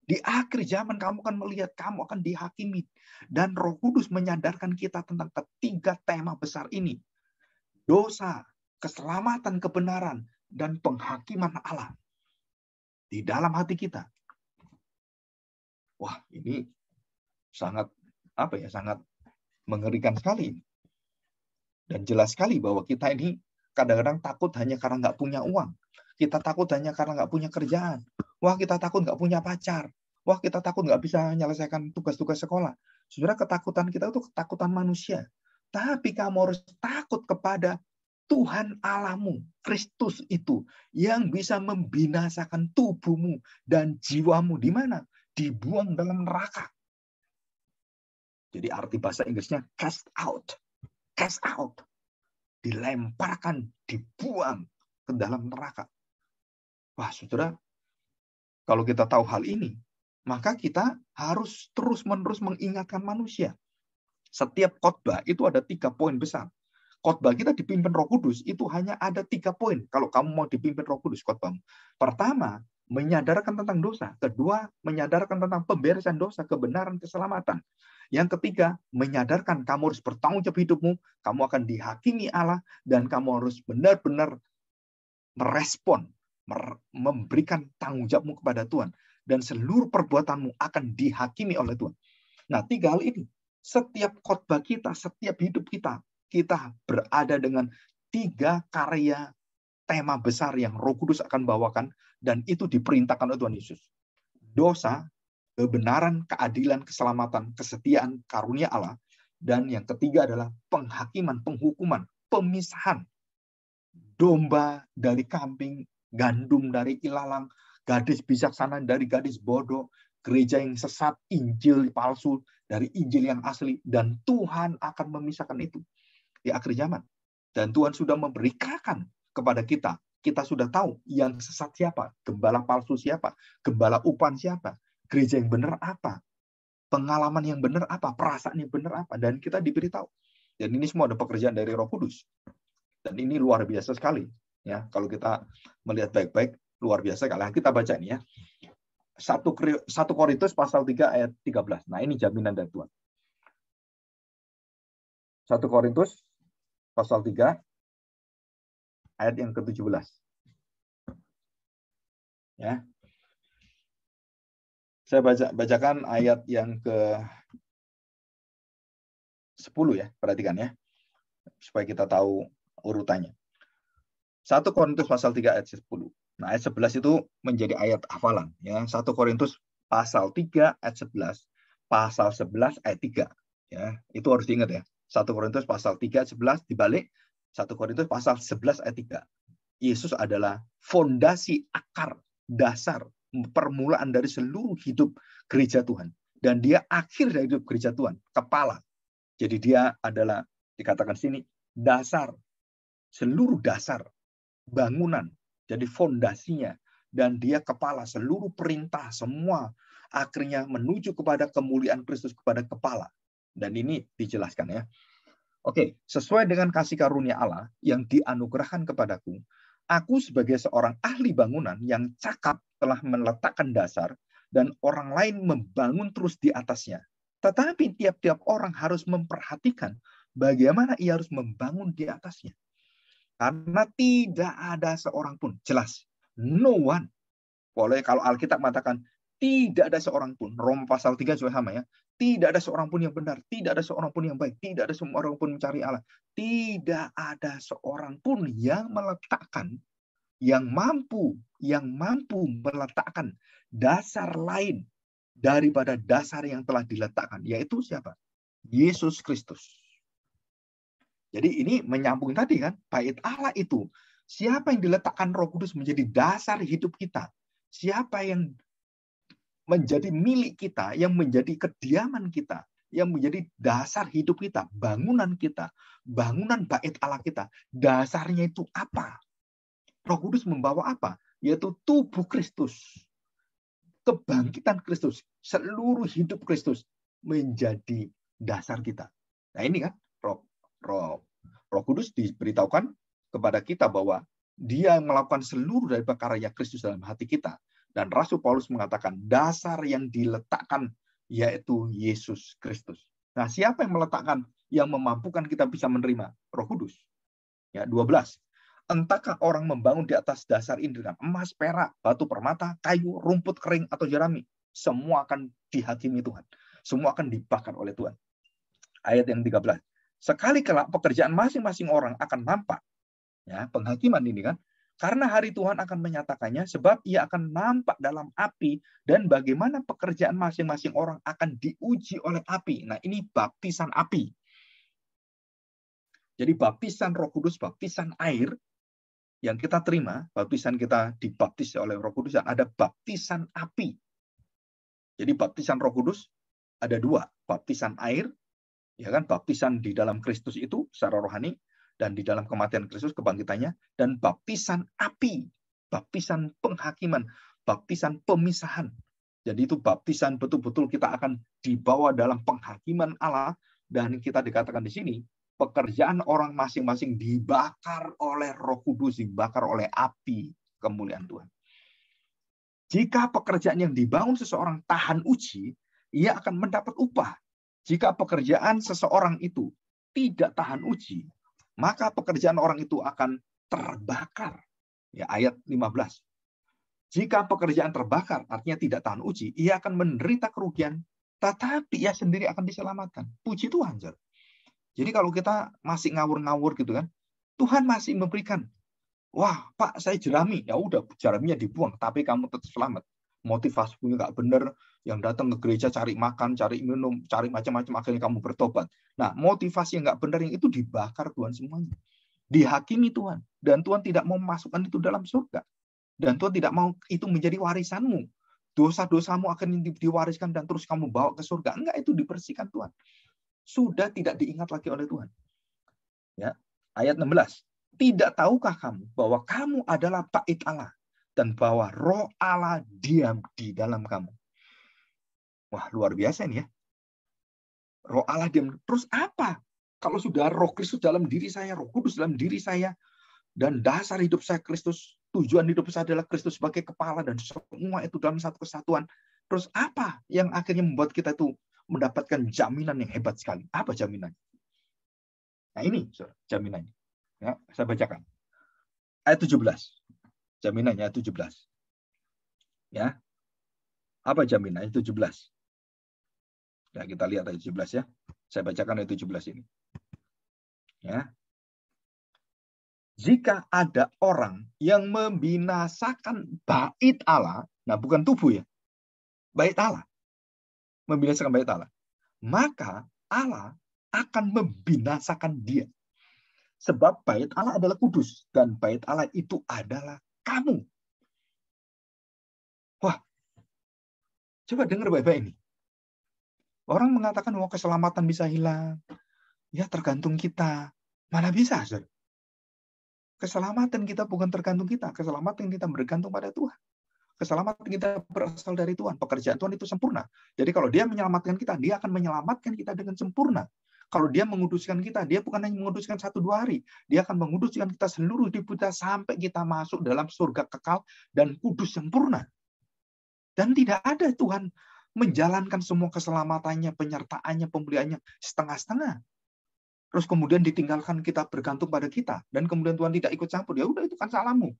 Di akhir zaman kamu akan melihat, kamu akan dihakimi. Dan Roh Kudus menyadarkan kita tentang ketiga tema besar ini. Dosa, keselamatan, kebenaran, dan penghakiman Allah. Di dalam hati kita. Wah, ini sangat sangat mengerikan sekali. Dan jelas sekali bahwa kita ini kadang-kadang takut hanya karena nggak punya uang. Kita takut hanya karena nggak punya kerjaan. Wah, kita takut nggak punya pacar. Wah, kita takut nggak bisa menyelesaikan tugas-tugas sekolah. Sebenarnya ketakutan kita itu ketakutan manusia. Tapi kamu harus takut kepada Tuhan Allahmu, Kristus itu, yang bisa membinasakan tubuhmu dan jiwamu. Di mana? Dibuang dalam neraka. Jadi arti bahasa Inggrisnya cast out. Cast out. Dilemparkan, dibuang ke dalam neraka. Wah, saudara, Kalau kita tahu hal ini, maka kita harus terus-menerus mengingatkan manusia. Setiap khotbah itu ada 3 poin besar. Khotbah kita dipimpin Roh Kudus itu hanya ada 3 poin. Kalau kamu mau dipimpin Roh Kudus khotbahmu. Pertama, menyadarkan tentang dosa. Kedua, menyadarkan tentang pemberesan dosa, kebenaran, keselamatan. Yang ketiga, menyadarkan kamu harus bertanggung jawab hidupmu, kamu akan dihakimi Allah, dan kamu harus benar-benar merespon, memberikan tanggung jawabmu kepada Tuhan. Dan seluruh perbuatanmu akan dihakimi oleh Tuhan. Nah, 3 hal ini. Setiap khotbah kita, setiap hidup kita, kita berada dengan 3 karya tema besar yang Roh Kudus akan bawakan, dan itu diperintahkan oleh Tuhan Yesus. Dosa, kebenaran, keadilan, keselamatan, kesetiaan, karunia Allah. Dan yang ketiga adalah penghakiman, penghukuman, pemisahan. Domba dari kambing, gandum dari ilalang, gadis bijaksana dari gadis bodoh, gereja yang sesat, Injil palsu dari Injil yang asli, dan Tuhan akan memisahkan itu di akhir zaman. Dan Tuhan sudah memberitakan kepada kita, kita sudah tahu yang sesat siapa, gembala palsu siapa, gembala upan siapa, gereja yang benar apa, pengalaman yang benar apa, perasaan yang benar apa, dan kita diberitahu. Dan ini semua ada pekerjaan dari Roh Kudus. Dan ini luar biasa sekali. Ya, kalau kita melihat baik-baik, luar biasa. Kalau kita baca ini ya. 1 Korintus pasal 3 ayat 13. Nah, ini jaminan dari Tuhan. 1 Korintus pasal 3 ayat yang ke-17. Ya. Saya bacakan ayat yang ke-10 ya, perhatikan ya. Supaya kita tahu urutannya. 1 Korintus pasal 3 ayat 10. Nah, ayat 11 itu menjadi ayat hafalan. Ya. 1 Korintus pasal 3 ayat 11. Pasal 11 ayat 3. Ya, itu harus diingat ya. 1 Korintus pasal 3 ayat 11 dibalik 1 Korintus pasal 11 ayat 3. Yesus adalah fondasi, akar, dasar, permulaan dari seluruh hidup gereja Tuhan. Dan dia akhir dari hidup gereja Tuhan, kepala. Jadi dia adalah, dikatakan sini, dasar, seluruh dasar bangunan, jadi fondasinya, dan dia kepala, seluruh perintah semua akhirnya menuju kepada kemuliaan Kristus, kepada kepala. Dan ini dijelaskan ya. Oke, sesuai dengan kasih karunia Allah yang dianugerahkan kepadaku, aku sebagai seorang ahli bangunan yang cakap telah meletakkan dasar, dan orang lain membangun terus di atasnya. Tetapi tiap-tiap orang harus memperhatikan bagaimana ia harus membangun di atasnya. Karena tidak ada seorang pun, jelas, no one. Boleh kalau Alkitab mengatakan, tidak ada seorang pun, Roma pasal 3 juga sama ya, tidak ada seorang pun yang benar, tidak ada seorang pun yang baik, tidak ada seorang pun mencari Allah. Tidak ada seorang pun yang meletakkan, yang mampu meletakkan dasar lain daripada dasar yang telah diletakkan, yaitu siapa? Yesus Kristus. Jadi ini menyambung tadi kan, bait Allah itu. Siapa yang diletakkan Roh Kudus menjadi dasar hidup kita? Siapa yang menjadi milik kita, yang menjadi kediaman kita, yang menjadi dasar hidup kita, bangunan kita, bangunan bait Allah kita. Dasarnya itu apa? Roh Kudus membawa apa? Yaitu tubuh Kristus. Kebangkitan Kristus. Seluruh hidup Kristus menjadi dasar kita. Nah ini kan Roh Kudus diberitahukan kepada kita bahwa dia melakukan seluruh dari karya Kristus dalam hati kita. Dan Rasul Paulus mengatakan dasar yang diletakkan yaitu Yesus Kristus. Nah, siapa yang meletakkan, yang memampukan kita bisa menerima Roh Kudus? Ya, 12. Entahkah orang membangun di atas dasar ini dengan emas, perak, batu permata, kayu, rumput kering, atau jerami? Semua akan dihakimi Tuhan. Semua akan dibakar oleh Tuhan. Ayat yang 13. Sekali kelak pekerjaan masing-masing orang akan nampak. Ya, penghakiman ini kan. Karena hari Tuhan akan menyatakannya, sebab ia akan nampak dalam api, dan bagaimana pekerjaan masing-masing orang akan diuji oleh api. Nah, ini baptisan api. Jadi baptisan Roh Kudus, baptisan air yang kita terima, baptisan kita dibaptis oleh Roh Kudus, ada baptisan api. Jadi baptisan Roh Kudus ada 2, baptisan air, ya kan, baptisan di dalam Kristus itu secara rohani, dan di dalam kematian Kristus kebangkitannya, dan baptisan api, baptisan penghakiman, baptisan pemisahan. Jadi itu baptisan betul-betul kita akan dibawa dalam penghakiman Allah, dan kita dikatakan di sini pekerjaan orang masing-masing dibakar oleh Roh Kudus, dibakar oleh api kemuliaan Tuhan. Jika pekerjaan yang dibangun seseorang tahan uji, ia akan mendapat upah. Jika pekerjaan seseorang itu tidak tahan uji, maka pekerjaan orang itu akan terbakar. Ya, ayat 15. Jika pekerjaan terbakar, artinya tidak tahan uji, ia akan menderita kerugian, tetapi ia sendiri akan diselamatkan. Puji Tuhan. Jadi kalau kita masih ngawur-ngawur gitu kan, Tuhan masih memberikan. Wah, Pak, saya jerami. Ya udah, jeraminya dibuang, tapi kamu tetap selamat. Motivasinya nggak benar, yang datang ke gereja cari makan, cari minum, cari macam-macam, akhirnya kamu bertobat. Nah, motivasi yang nggak benar yang itu dibakar Tuhan semuanya. Dihakimi Tuhan. Dan Tuhan tidak mau memasukkan itu dalam surga. Dan Tuhan tidak mau itu menjadi warisanmu. Dosa-dosamu akan diwariskan dan terus kamu bawa ke surga. Enggak, itu dibersihkan Tuhan. Sudah tidak diingat lagi oleh Tuhan. Ya, ayat 16. Tidak tahukah kamu bahwa kamu adalah bait Allah dan bahwa Roh Allah diam di dalam kamu? Wah, luar biasa ini ya. Roh Allah diam. Terus apa? Kalau sudah Roh Kristus dalam diri saya, Roh Kudus dalam diri saya, dan dasar hidup saya Kristus, tujuan hidup saya adalah Kristus sebagai kepala, dan semua itu dalam satu kesatuan. Terus apa yang akhirnya membuat kita itu mendapatkan jaminan yang hebat sekali? Apa jaminannya? Nah ini jaminannya. Ya, saya bacakan. Ayat 17. Jaminannya ayat 17. Ya. Apa jaminan ayat 17? Ya, kita lihat ayat 17 ya. Saya bacakan ayat 17 ini. Ya. Jika ada orang yang membinasakan bait Allah, nah bukan tubuh ya, bait Allah, membinasakan bait Allah, maka Allah akan membinasakan dia. Sebab bait Allah adalah kudus, dan bait Allah itu adalah kamu. Wah, coba dengar baik-baik ini. Orang mengatakan bahwa keselamatan bisa hilang. Ya tergantung kita. Mana bisa, saudara? Keselamatan kita bukan tergantung kita. Keselamatan kita bergantung pada Tuhan. Keselamatan kita berasal dari Tuhan. Pekerjaan Tuhan itu sempurna. Jadi kalau dia menyelamatkan kita, dia akan menyelamatkan kita dengan sempurna. Kalau dia menguduskan kita, dia bukan hanya menguduskan 1-2 hari. Dia akan menguduskan kita seluruh hidup kita sampai kita masuk dalam surga kekal dan kudus sempurna. Dan tidak ada Tuhan menjalankan semua keselamatannya, penyertaannya, pembeliannya setengah-setengah. Terus kemudian ditinggalkan kita bergantung pada kita. Dan kemudian Tuhan tidak ikut campur. Ya udah, itu kan salahmu.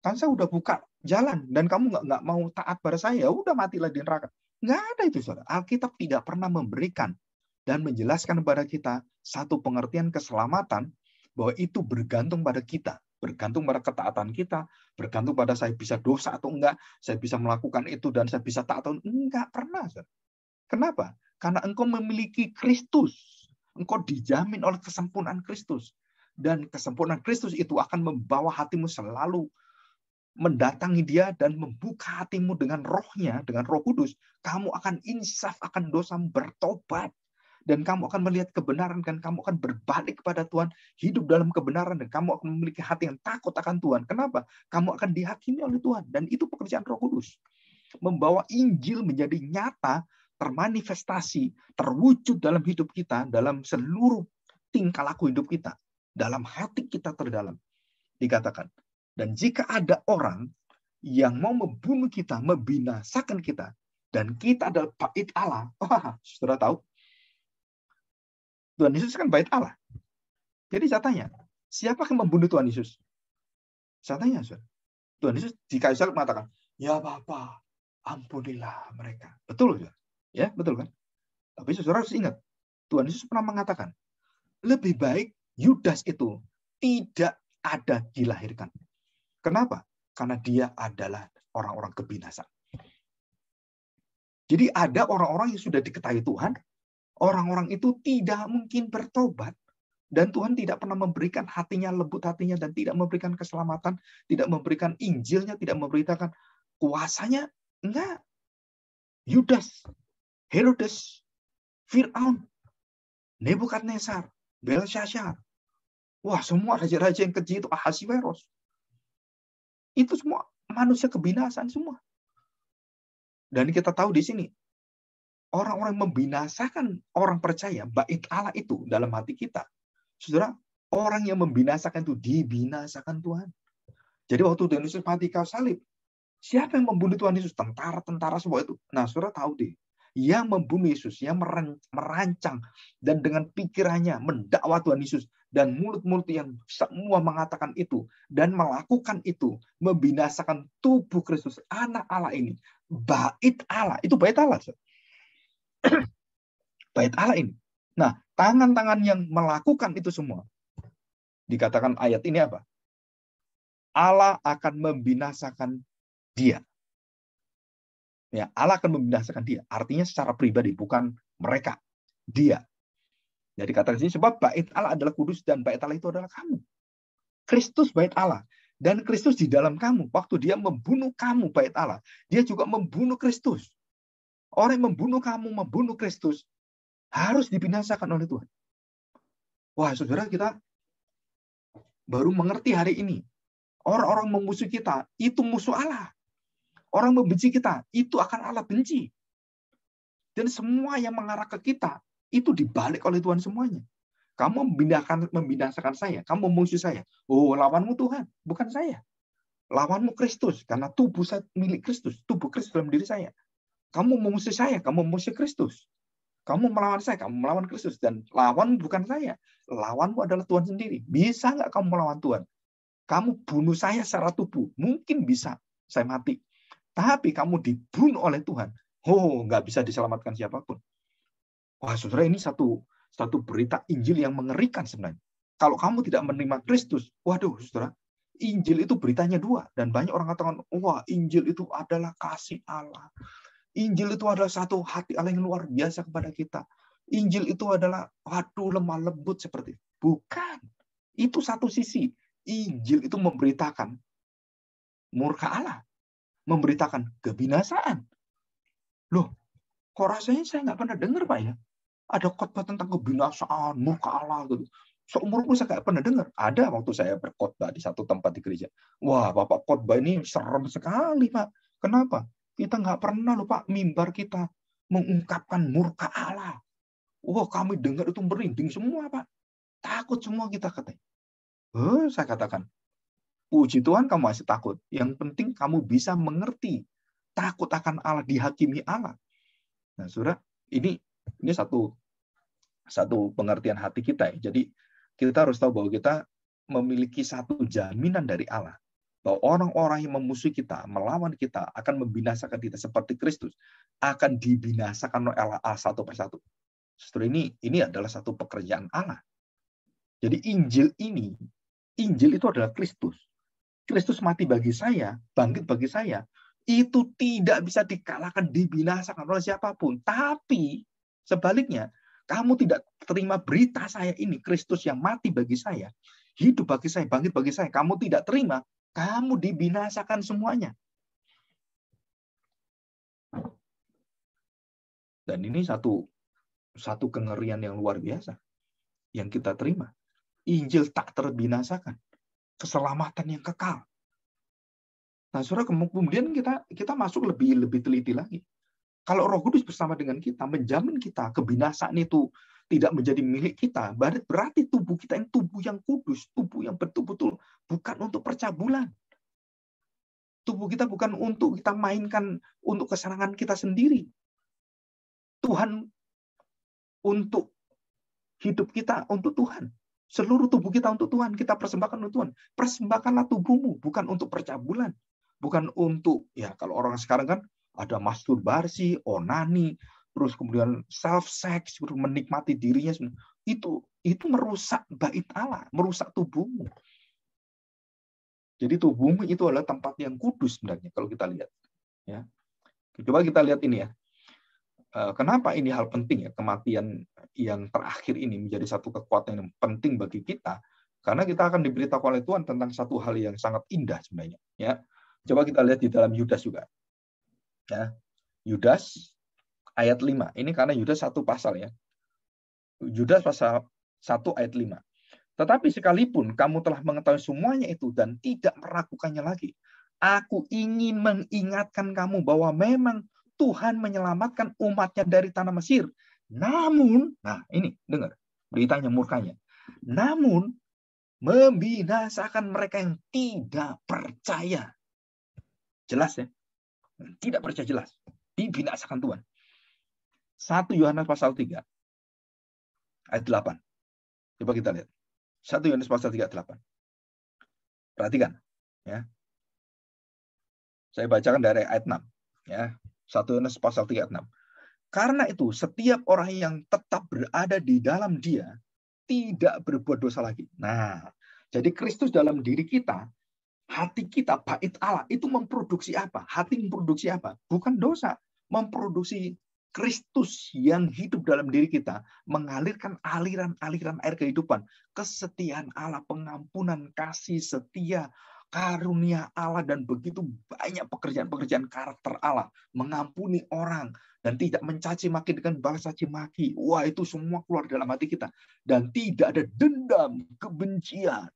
Kan saya udah buka jalan. Dan kamu nggak mau taat pada saya. Ya udah, matilah di neraka. Nggak ada itu, saudara. Alkitab tidak pernah memberikan dan menjelaskan kepada kita satu pengertian keselamatan bahwa itu bergantung pada kita. Bergantung pada ketaatan kita. Bergantung pada saya bisa dosa atau enggak. Saya bisa melakukan itu dan saya bisa taat atau enggak. Pernah, saudara. Kenapa? Karena engkau memiliki Kristus. Engkau dijamin oleh kesempurnaan Kristus. Dan kesempurnaan Kristus itu akan membawa hatimu selalu mendatangi dia dan membuka hatimu dengan rohnya, dengan Roh Kudus. Kamu akan insaf akan dosamu, bertobat. Dan kamu akan melihat kebenaran, dan kamu akan berbalik kepada Tuhan, hidup dalam kebenaran, dan kamu akan memiliki hati yang takut akan Tuhan. Kenapa? Kamu akan dihakimi oleh Tuhan. Dan itu pekerjaan Roh Kudus. Membawa Injil menjadi nyata, termanifestasi, terwujud dalam hidup kita, dalam seluruh tingkah laku hidup kita, dalam hati kita terdalam. Dikatakan, dan jika ada orang yang mau membunuh kita, membinasakan kita, dan kita adalah bait Allah, saudara tahu, Tuhan Yesus kan bait Allah. Jadi saya tanya, siapa yang membunuh Tuhan Yesus? Saya tanya, saudara. Tuhan Yesus di kayu salib mengatakan, ya Bapa, ampunilah mereka. Betul, saudara? Ya, betul kan? Tapi saudara harus ingat, Tuhan Yesus pernah mengatakan, lebih baik Yudas itu tidak ada dilahirkan. Kenapa? Karena dia adalah orang-orang kebinasaan. Jadi ada orang-orang yang sudah diketahui Tuhan, orang-orang itu tidak mungkin bertobat, dan Tuhan tidak pernah memberikan hatinya, lembut hatinya, dan tidak memberikan keselamatan, tidak memberikan Injilnya, tidak memberikan kuasanya. Enggak. Yudas, Herodes, Fir'aun, Nebukadnezar, Belshazzar. Wah, semua raja-raja yang keji itu, Ahasiweros. Itu semua manusia kebinasaan semua. Dan kita tahu di sini, orang-orang yang membinasakan orang percaya, bait Allah itu dalam hati kita. Saudara, orang yang membinasakan itu dibinasakan Tuhan. Jadi waktu Tuhan Yesus mati kayu salib, siapa yang membunuh Tuhan Yesus? Tentara-tentara semua itu. Nah, saudara tahu deh, yang membunuh Yesus, yang merancang dan dengan pikirannya mendakwa Tuhan Yesus dan mulut-mulut yang semua mengatakan itu dan melakukan itu, membinasakan tubuh Kristus, anak Allah ini, bait Allah, itu bait Allah. Bait Allah ini. Nah, tangan-tangan yang melakukan itu semua, dikatakan ayat ini apa? Allah akan membinasakan dia. Ya, Allah akan membinasakan dia. Artinya secara pribadi, bukan mereka. Dia. Jadi kata di sini, sebab bait Allah adalah kudus dan bait Allah itu adalah kamu. Kristus bait Allah. Dan Kristus di dalam kamu. Waktu dia membunuh kamu bait Allah, dia juga membunuh Kristus. Orang yang membunuh kamu, membunuh Kristus, harus dibinasakan oleh Tuhan. Wah, saudara, kita baru mengerti hari ini. Orang-orang memusuhi kita, itu musuh Allah. Orang membenci kita, itu akan Allah benci. Dan semua yang mengarah ke kita, itu dibalik oleh Tuhan semuanya. Kamu membinasakan saya, kamu memusuhi saya. Oh, lawanmu Tuhan, bukan saya. Lawanmu Kristus, karena tubuh saya milik Kristus. Tubuh Kristus dalam diri saya. Kamu memusuhi saya, kamu memusuhi Kristus. Kamu melawan saya, kamu melawan Kristus. Dan lawan bukan saya. Lawanmu adalah Tuhan sendiri. Bisa nggak kamu melawan Tuhan? Kamu bunuh saya secara tubuh. Mungkin bisa saya mati. Tapi kamu dibunuh oleh Tuhan. Oh, nggak bisa diselamatkan siapapun. Wah, saudara, ini satu berita Injil yang mengerikan sebenarnya. Kalau kamu tidak menerima Kristus, waduh, saudara, Injil itu beritanya dua. Dan banyak orang katakan, wah, Injil itu adalah kasih Allah. Injil itu adalah satu hati Allah yang luar biasa kepada kita. Injil itu adalah, waduh, lemah lembut seperti itu. Bukan. Itu satu sisi. Injil itu memberitakan murka Allah, memberitakan kebinasaan. Loh, kok rasanya saya nggak pernah dengar, Pak ya? Ada khotbah tentang kebinasaan, murka Allah gitu. Seumurku saya nggak pernah dengar. Ada waktu saya berkhotbah di satu tempat di gereja. Wah, Bapak khotbah ini serem sekali, Pak. Kenapa? Kita nggak pernah loh, Pak, mimbar kita mengungkapkan murka Allah. Wah, kami dengar itu merinding semua, Pak. Takut semua kita katanya. Saya katakan, puji Tuhan kamu masih takut. Yang penting kamu bisa mengerti. Takut akan Allah, dihakimi Allah. Nah, saudara, ini satu pengertian hati kita ya. Jadi kita harus tahu bahwa kita memiliki satu jaminan dari Allah. Bahwa orang-orang yang memusuhi kita, melawan kita, akan membinasakan kita seperti Kristus. Akan dibinasakan oleh Allah satu persatu. Saudara, ini adalah satu pekerjaan Allah. Jadi Injil itu adalah Kristus. Kristus mati bagi saya, bangkit bagi saya, itu tidak bisa dikalahkan, dibinasakan oleh siapapun. Tapi sebaliknya, kamu tidak terima berita saya ini, Kristus yang mati bagi saya, hidup bagi saya, bangkit bagi saya, kamu tidak terima, kamu dibinasakan semuanya. Dan ini satu kengerian yang luar biasa yang kita terima. Injil tak terbinasakan. Keselamatan yang kekal. Nah, saudara, kemudian kita masuk lebih teliti lagi. Kalau Roh Kudus bersama dengan kita, menjamin kita kebinasaan itu tidak menjadi milik kita, berarti tubuh kita yang tubuh yang kudus, tubuh yang betul-betul bukan untuk percabulan. Tubuh kita bukan untuk kita mainkan untuk kesenangan kita sendiri. Tuhan untuk hidup kita untuk Tuhan. Seluruh tubuh kita untuk Tuhan, kita persembahkan untuk Tuhan. Persembahkanlah tubuhmu, bukan untuk percabulan. Bukan untuk, ya kalau orang sekarang kan ada masturbasi, onani, terus kemudian self-sex, menikmati dirinya. Itu merusak bait Allah, merusak tubuhmu. Jadi tubuhmu itu adalah tempat yang kudus sebenarnya kalau kita lihat. Ya. Coba kita lihat ini ya. Kenapa ini hal penting ya, kematian yang terakhir ini menjadi satu kekuatan yang penting bagi kita, karena kita akan diberitakan oleh Tuhan tentang satu hal yang sangat indah sebenarnya. Ya, coba kita lihat di dalam Yudas juga. Ya, Yudas ayat 5. Ini karena Yudas satu pasal ya. Yudas pasal 1 ayat 5. Tetapi sekalipun kamu telah mengetahui semuanya itu dan tidak meragukannya lagi, Aku ingin mengingatkan kamu bahwa memang Tuhan menyelamatkan umatnya dari tanah Mesir. Namun, nah ini dengar beritanya murkanya. Namun membinasakan mereka yang tidak percaya. Jelas ya? Tidak percaya jelas. Dibinasakan Tuhan. 1 Yohanes pasal 3 ayat 8. Coba kita lihat. 1 Yohanes pasal 3 ayat 8. Perhatikan ya. Saya bacakan dari ayat 6 ya. 1 Yohanes pasal 3 ayat 6. Karena itu setiap orang yang tetap berada di dalam Dia tidak berbuat dosa lagi. Nah, jadi Kristus dalam diri kita, hati kita, bait Allah, itu memproduksi apa? Hati memproduksi apa? Bukan dosa. Memproduksi Kristus yang hidup dalam diri kita, mengalirkan aliran-aliran air kehidupan, kesetiaan Allah, pengampunan, kasih setia, karunia Allah, dan begitu banyak pekerjaan-pekerjaan karakter Allah, mengampuni orang, dan tidak mencaci maki dengan balas caci maki. Wah, itu semua keluar dalam hati kita. Dan tidak ada dendam, kebencian,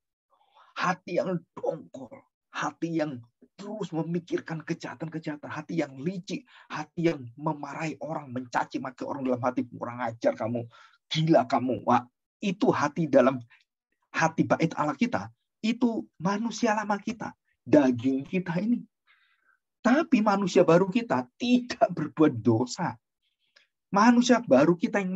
hati yang dongkol, hati yang terus memikirkan kejahatan-kejahatan, hati yang licik, hati yang memarahi orang, mencaci maki orang dalam hati, kurang ajar kamu, gila kamu. Wah, itu hati dalam hati bait Allah kita, itu manusia lama kita, daging kita ini. Tapi manusia baru kita tidak berbuat dosa. Manusia baru kita yang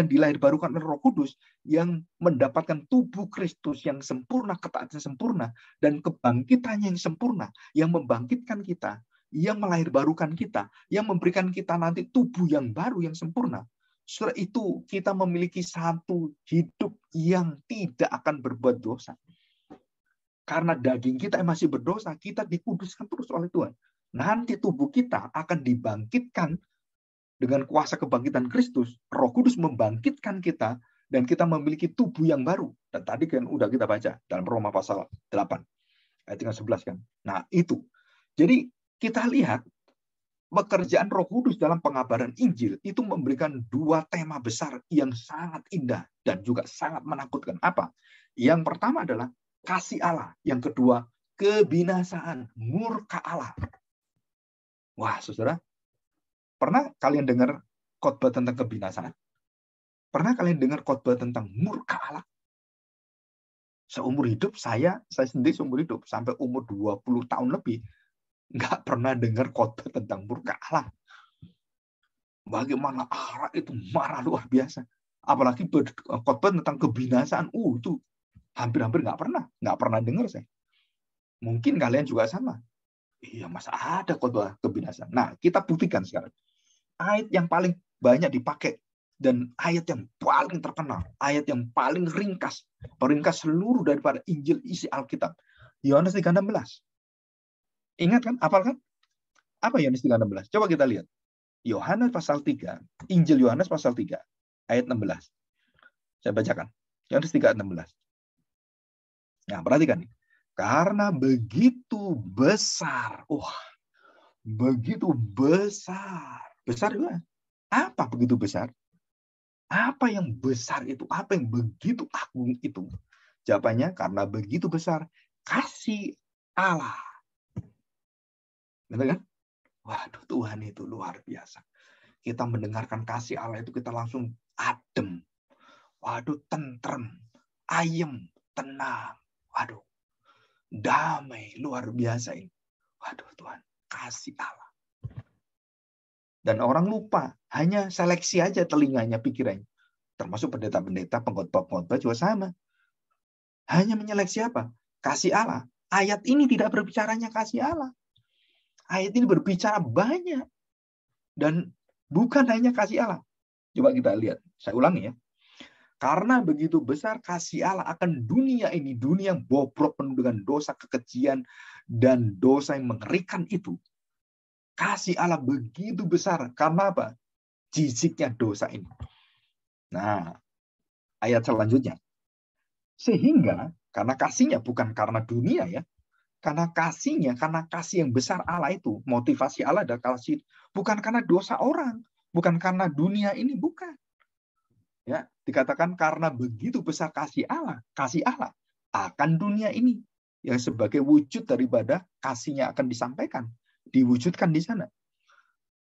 dilahir barukan oleh Roh Kudus, yang mendapatkan tubuh Kristus yang sempurna, ketaatan sempurna, dan kebangkitannya yang sempurna, yang membangkitkan kita, yang melahir barukan kita, yang memberikan kita nanti tubuh yang baru, yang sempurna. Setelah itu kita memiliki satu hidup yang tidak akan berbuat dosa. Karena daging kita yang masih berdosa, kita dikuduskan terus oleh Tuhan. Nanti tubuh kita akan dibangkitkan dengan kuasa kebangkitan Kristus. Roh Kudus membangkitkan kita, dan kita memiliki tubuh yang baru. Dan tadi kan udah kita baca dalam Roma pasal 8 ayat 11 kan. Nah, itu. Jadi kita lihat pekerjaan Roh Kudus dalam pengabaran Injil itu memberikan dua tema besar yang sangat indah dan juga sangat menakutkan. Apa? Yang pertama adalah kasih Allah. Yang kedua, kebinasaan, murka Allah. Wah, saudara, pernah kalian dengar khotbah tentang kebinasaan? Pernah kalian dengar khotbah tentang murka Allah? Seumur hidup saya sendiri seumur hidup, sampai umur 20 tahun lebih, nggak pernah dengar khotbah tentang murka Allah. Bagaimana Allah itu marah luar biasa. Apalagi khotbah tentang kebinasaan. Itu hampir-hampir nggak pernah dengar saya. Mungkin kalian juga sama. Iya, masa ada khotbah kebinasaan. Nah, kita buktikan sekarang. Ayat yang paling banyak dipakai dan ayat yang paling terkenal, ayat yang paling ringkas seluruh daripada Injil isi Alkitab. Yohanes 3:16. Ingat kan? Hafal kan? Apa Yohanes 3:16? Coba kita lihat. Yohanes pasal 3, Injil Yohanes pasal 3, ayat 16. Saya bacakan. Yohanes 3:16. Nah, perhatikan nih. Karena begitu besar. Begitu besar. Besar juga. Apa begitu besar? Apa yang besar itu? Apa yang begitu agung itu? Jawabannya, karena begitu besar kasih Allah. Benar kan? Waduh, Tuhan itu luar biasa. Kita mendengarkan kasih Allah itu, kita langsung adem. Waduh, tentrem, ayem, tenang. Waduh, damai, luar biasa ini. Waduh, Tuhan, kasih Allah. Dan orang lupa, hanya seleksi aja telinganya, pikirannya. Termasuk pendeta-pendeta, pengkhotbah-pengkhotbah juga sama. Hanya menyeleksi apa? Kasih Allah. Ayat ini tidak berbicaranya kasih Allah. Ayat ini berbicara banyak. Dan bukan hanya kasih Allah. Coba kita lihat. Saya ulangi ya. Karena begitu besar kasih Allah akan dunia ini, dunia yang bobrok penuh dengan dosa, kekejian, dan dosa yang mengerikan itu. Kasih Allah begitu besar. Karena apa? Jisiknya dosa ini. Nah, ayat selanjutnya. Sehingga, karena kasihnya bukan karena dunia ya, karena kasihnya, karena kasih yang besar Allah itu, motivasi Allah adalah kasih, bukan karena dosa orang, bukan karena dunia ini, bukan. Ya, dikatakan karena begitu besar kasih Allah akan dunia ini. yang sebagai wujud daripada kasihnya akan disampaikan, diwujudkan di sana.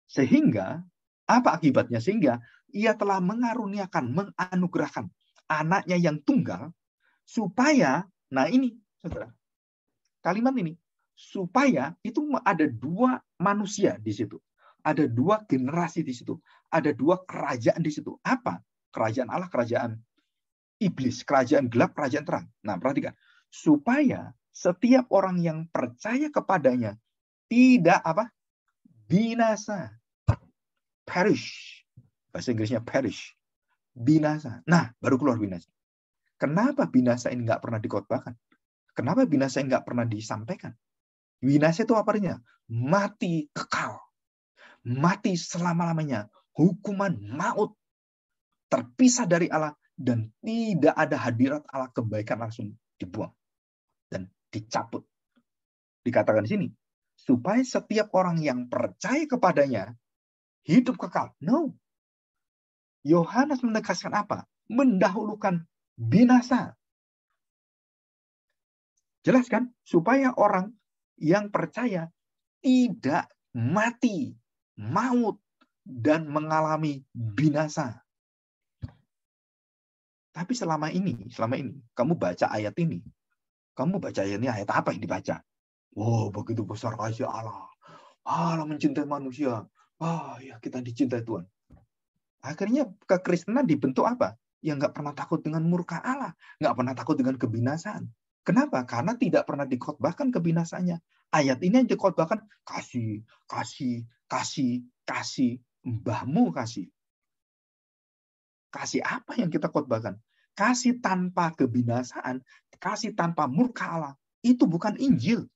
Sehingga apa akibatnya? Sehingga ia telah mengaruniakan, menganugerahkan anaknya yang tunggal, supaya, nah ini, saudara, kalimat ini, supaya itu ada dua manusia di situ. Ada dua generasi di situ. Ada dua kerajaan di situ. Apa? Kerajaan Allah, kerajaan iblis, kerajaan gelap, kerajaan terang. Nah, perhatikan. Supaya setiap orang yang percaya kepadanya tidak apa? Binasa. Perish. Bahasa Inggrisnya perish. Binasa. Nah, baru keluar binasa. Kenapa binasa ini nggak pernah dikhotbahkan? Kenapa binasa ini nggak pernah disampaikan? Binasa itu apa artinya? Mati kekal. Mati selama-lamanya. Hukuman maut. Terpisah dari Allah. Dan tidak ada hadirat Allah, kebaikan langsung dibuang. Dan dicabut. Dikatakan di sini. Supaya setiap orang yang percaya kepadanya hidup kekal. No. Yohanes menegaskan apa? Mendahulukan binasa. Jelas kan? Supaya orang yang percaya tidak mati, maut, dan mengalami binasa. Tapi selama ini, kamu baca ayat ini. Kamu baca ayat ini, ayat apa yang dibaca? Oh, begitu besar kasih Allah. Allah mencintai manusia. Ya kita dicintai Tuhan. Akhirnya kekristenan dibentuk apa? Yang nggak pernah takut dengan murka Allah. Nggak pernah takut dengan kebinasaan. Kenapa? Karena tidak pernah dikhotbahkan kebinasaannya. Ayat ini yang dikhotbahkan, kasih, kasih, kasih, kasih, mbahmu kasih. Kasih apa yang kita khotbahkan? Kasih tanpa kebinasaan, kasih tanpa murka Allah. Itu bukan Injil.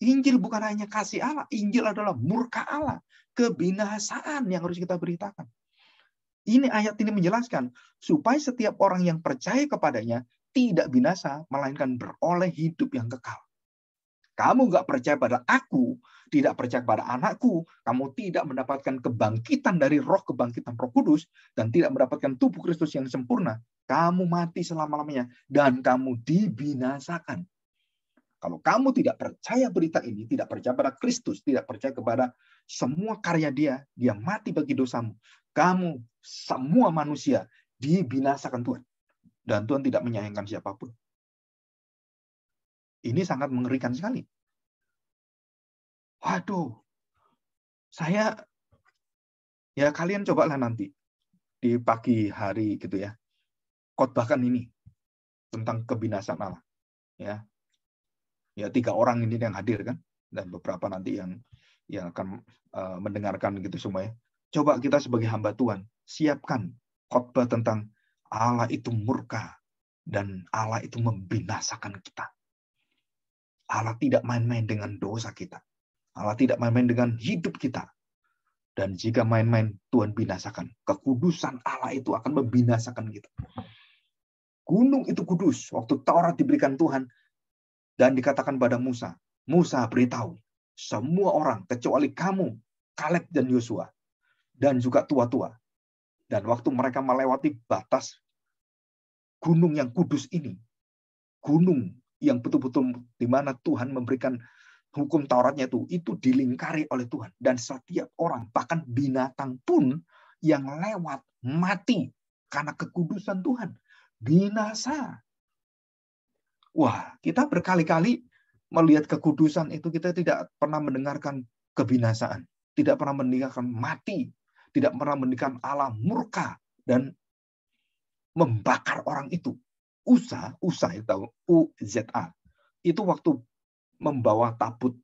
Injil bukan hanya kasih Allah. Injil adalah murka Allah. Kebinasaan yang harus kita beritakan. Ini ayat ini menjelaskan supaya setiap orang yang percaya kepadanya tidak binasa, melainkan beroleh hidup yang kekal. Kamu nggak percaya pada aku, tidak percaya pada anakku, kamu tidak mendapatkan kebangkitan dari roh, kebangkitan Roh Kudus, dan tidak mendapatkan tubuh Kristus yang sempurna, kamu mati selama-lamanya, dan kamu dibinasakan. Kalau kamu tidak percaya berita ini, tidak percaya pada Kristus, tidak percaya kepada semua karya dia mati bagi dosamu, kamu semua manusia dibinasakan Tuhan. Dan Tuhan tidak menyayangkan siapapun. Ini sangat mengerikan sekali. Waduh, ya kalian cobalah nanti di pagi hari gitu ya, khotbahkan ini tentang kebinasaan Allah. Ya 3 orang ini yang hadir kan, dan beberapa nanti yang akan mendengarkan gitu semuanya. Coba kita sebagai hamba Tuhan siapkan khotbah tentang Allah itu murka dan Allah itu membinasakan kita. Allah tidak main-main dengan dosa kita. Allah tidak main-main dengan hidup kita. Dan jika main-main, Tuhan binasakan. Kekudusan Allah itu akan membinasakan kita. Gunung itu kudus. Waktu Taurat diberikan Tuhan, dan dikatakan pada Musa, Musa beritahu, semua orang kecuali kamu, Kaleb dan Yosua, dan juga tua-tua. Dan waktu mereka melewati batas gunung yang kudus ini, gunung yang betul-betul di mana Tuhan memberikan hukum Tauratnya itu dilingkari oleh Tuhan. Dan setiap orang, bahkan binatang pun yang lewat mati karena kekudusan Tuhan. Binasa. Wah, kita berkali-kali melihat kekudusan itu, kita tidak pernah mendengarkan kebinasaan. Tidak pernah mendengarkan mati. Tidak pernah mendengarkan Allah murka dan membakar orang itu. Usa itu tahu, U-Z-A. Itu waktu membawa tabut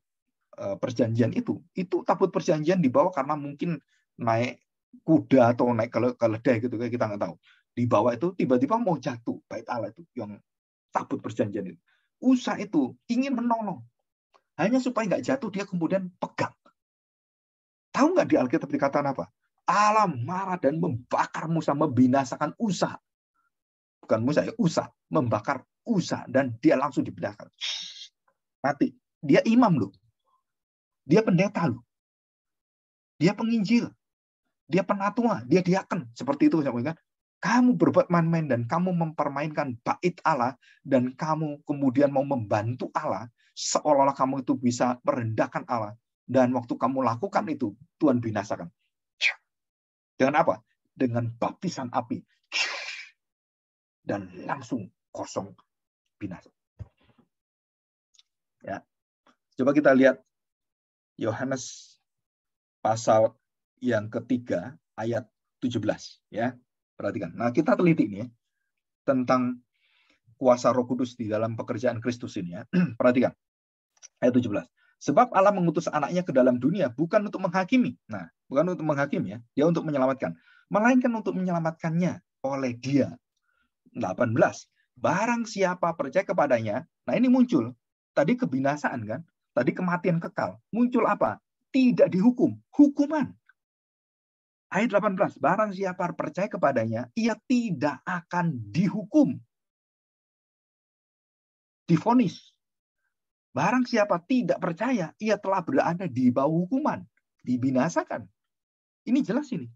perjanjian itu tabut perjanjian dibawa karena mungkin naik kuda atau naik keledai gitu, kita nggak tahu. Dibawa itu tiba-tiba mau jatuh bait Allah itu yang tabut perjanjian itu. Usa itu ingin menolong, hanya supaya nggak jatuh, dia kemudian pegang. Tahu nggak di Alkitab dikatakan apa? Allah marah dan membakar Musa, membinasakan Usa. Bukan Musa ya, Usa, membakar Usa, dan dia langsung dibinasakan. Mati. Dia imam loh. Dia pendeta loh. Dia penginjil. Dia penatua, dia diaken. Seperti itu kan. kamu berbuat main-main dan kamu mempermainkan bait Allah dan kamu kemudian mau membantu Allah seolah-olah kamu itu bisa merendahkan Allah, dan waktu kamu lakukan itu Tuhan binasakan. Dengan apa? Dengan baptisan api. Dan langsung kosong, binasa. Ya. Coba kita lihat Yohanes pasal yang ketiga ayat 17 ya. Perhatikan. Nah, kita teliti ini ya, tentang kuasa Roh Kudus di dalam pekerjaan Kristus ini ya. Perhatikan. Ayat 17. Sebab Allah mengutus anaknya ke dalam dunia bukan untuk menghakimi. Nah, bukan untuk menghakimi ya, dia untuk menyelamatkan. Melainkan untuk menyelamatkannya oleh dia. 18. Barang siapa percaya kepadanya, nah ini muncul. Tadi kebinasaan kan? Tadi kematian kekal. Muncul apa? Tidak dihukum. Hukuman. Ayat 18. Barang siapa percaya kepadanya, ia tidak akan dihukum. Divonis. Barang siapa tidak percaya, ia telah berada di bawah hukuman. Dibinasakan. Ini jelas ini.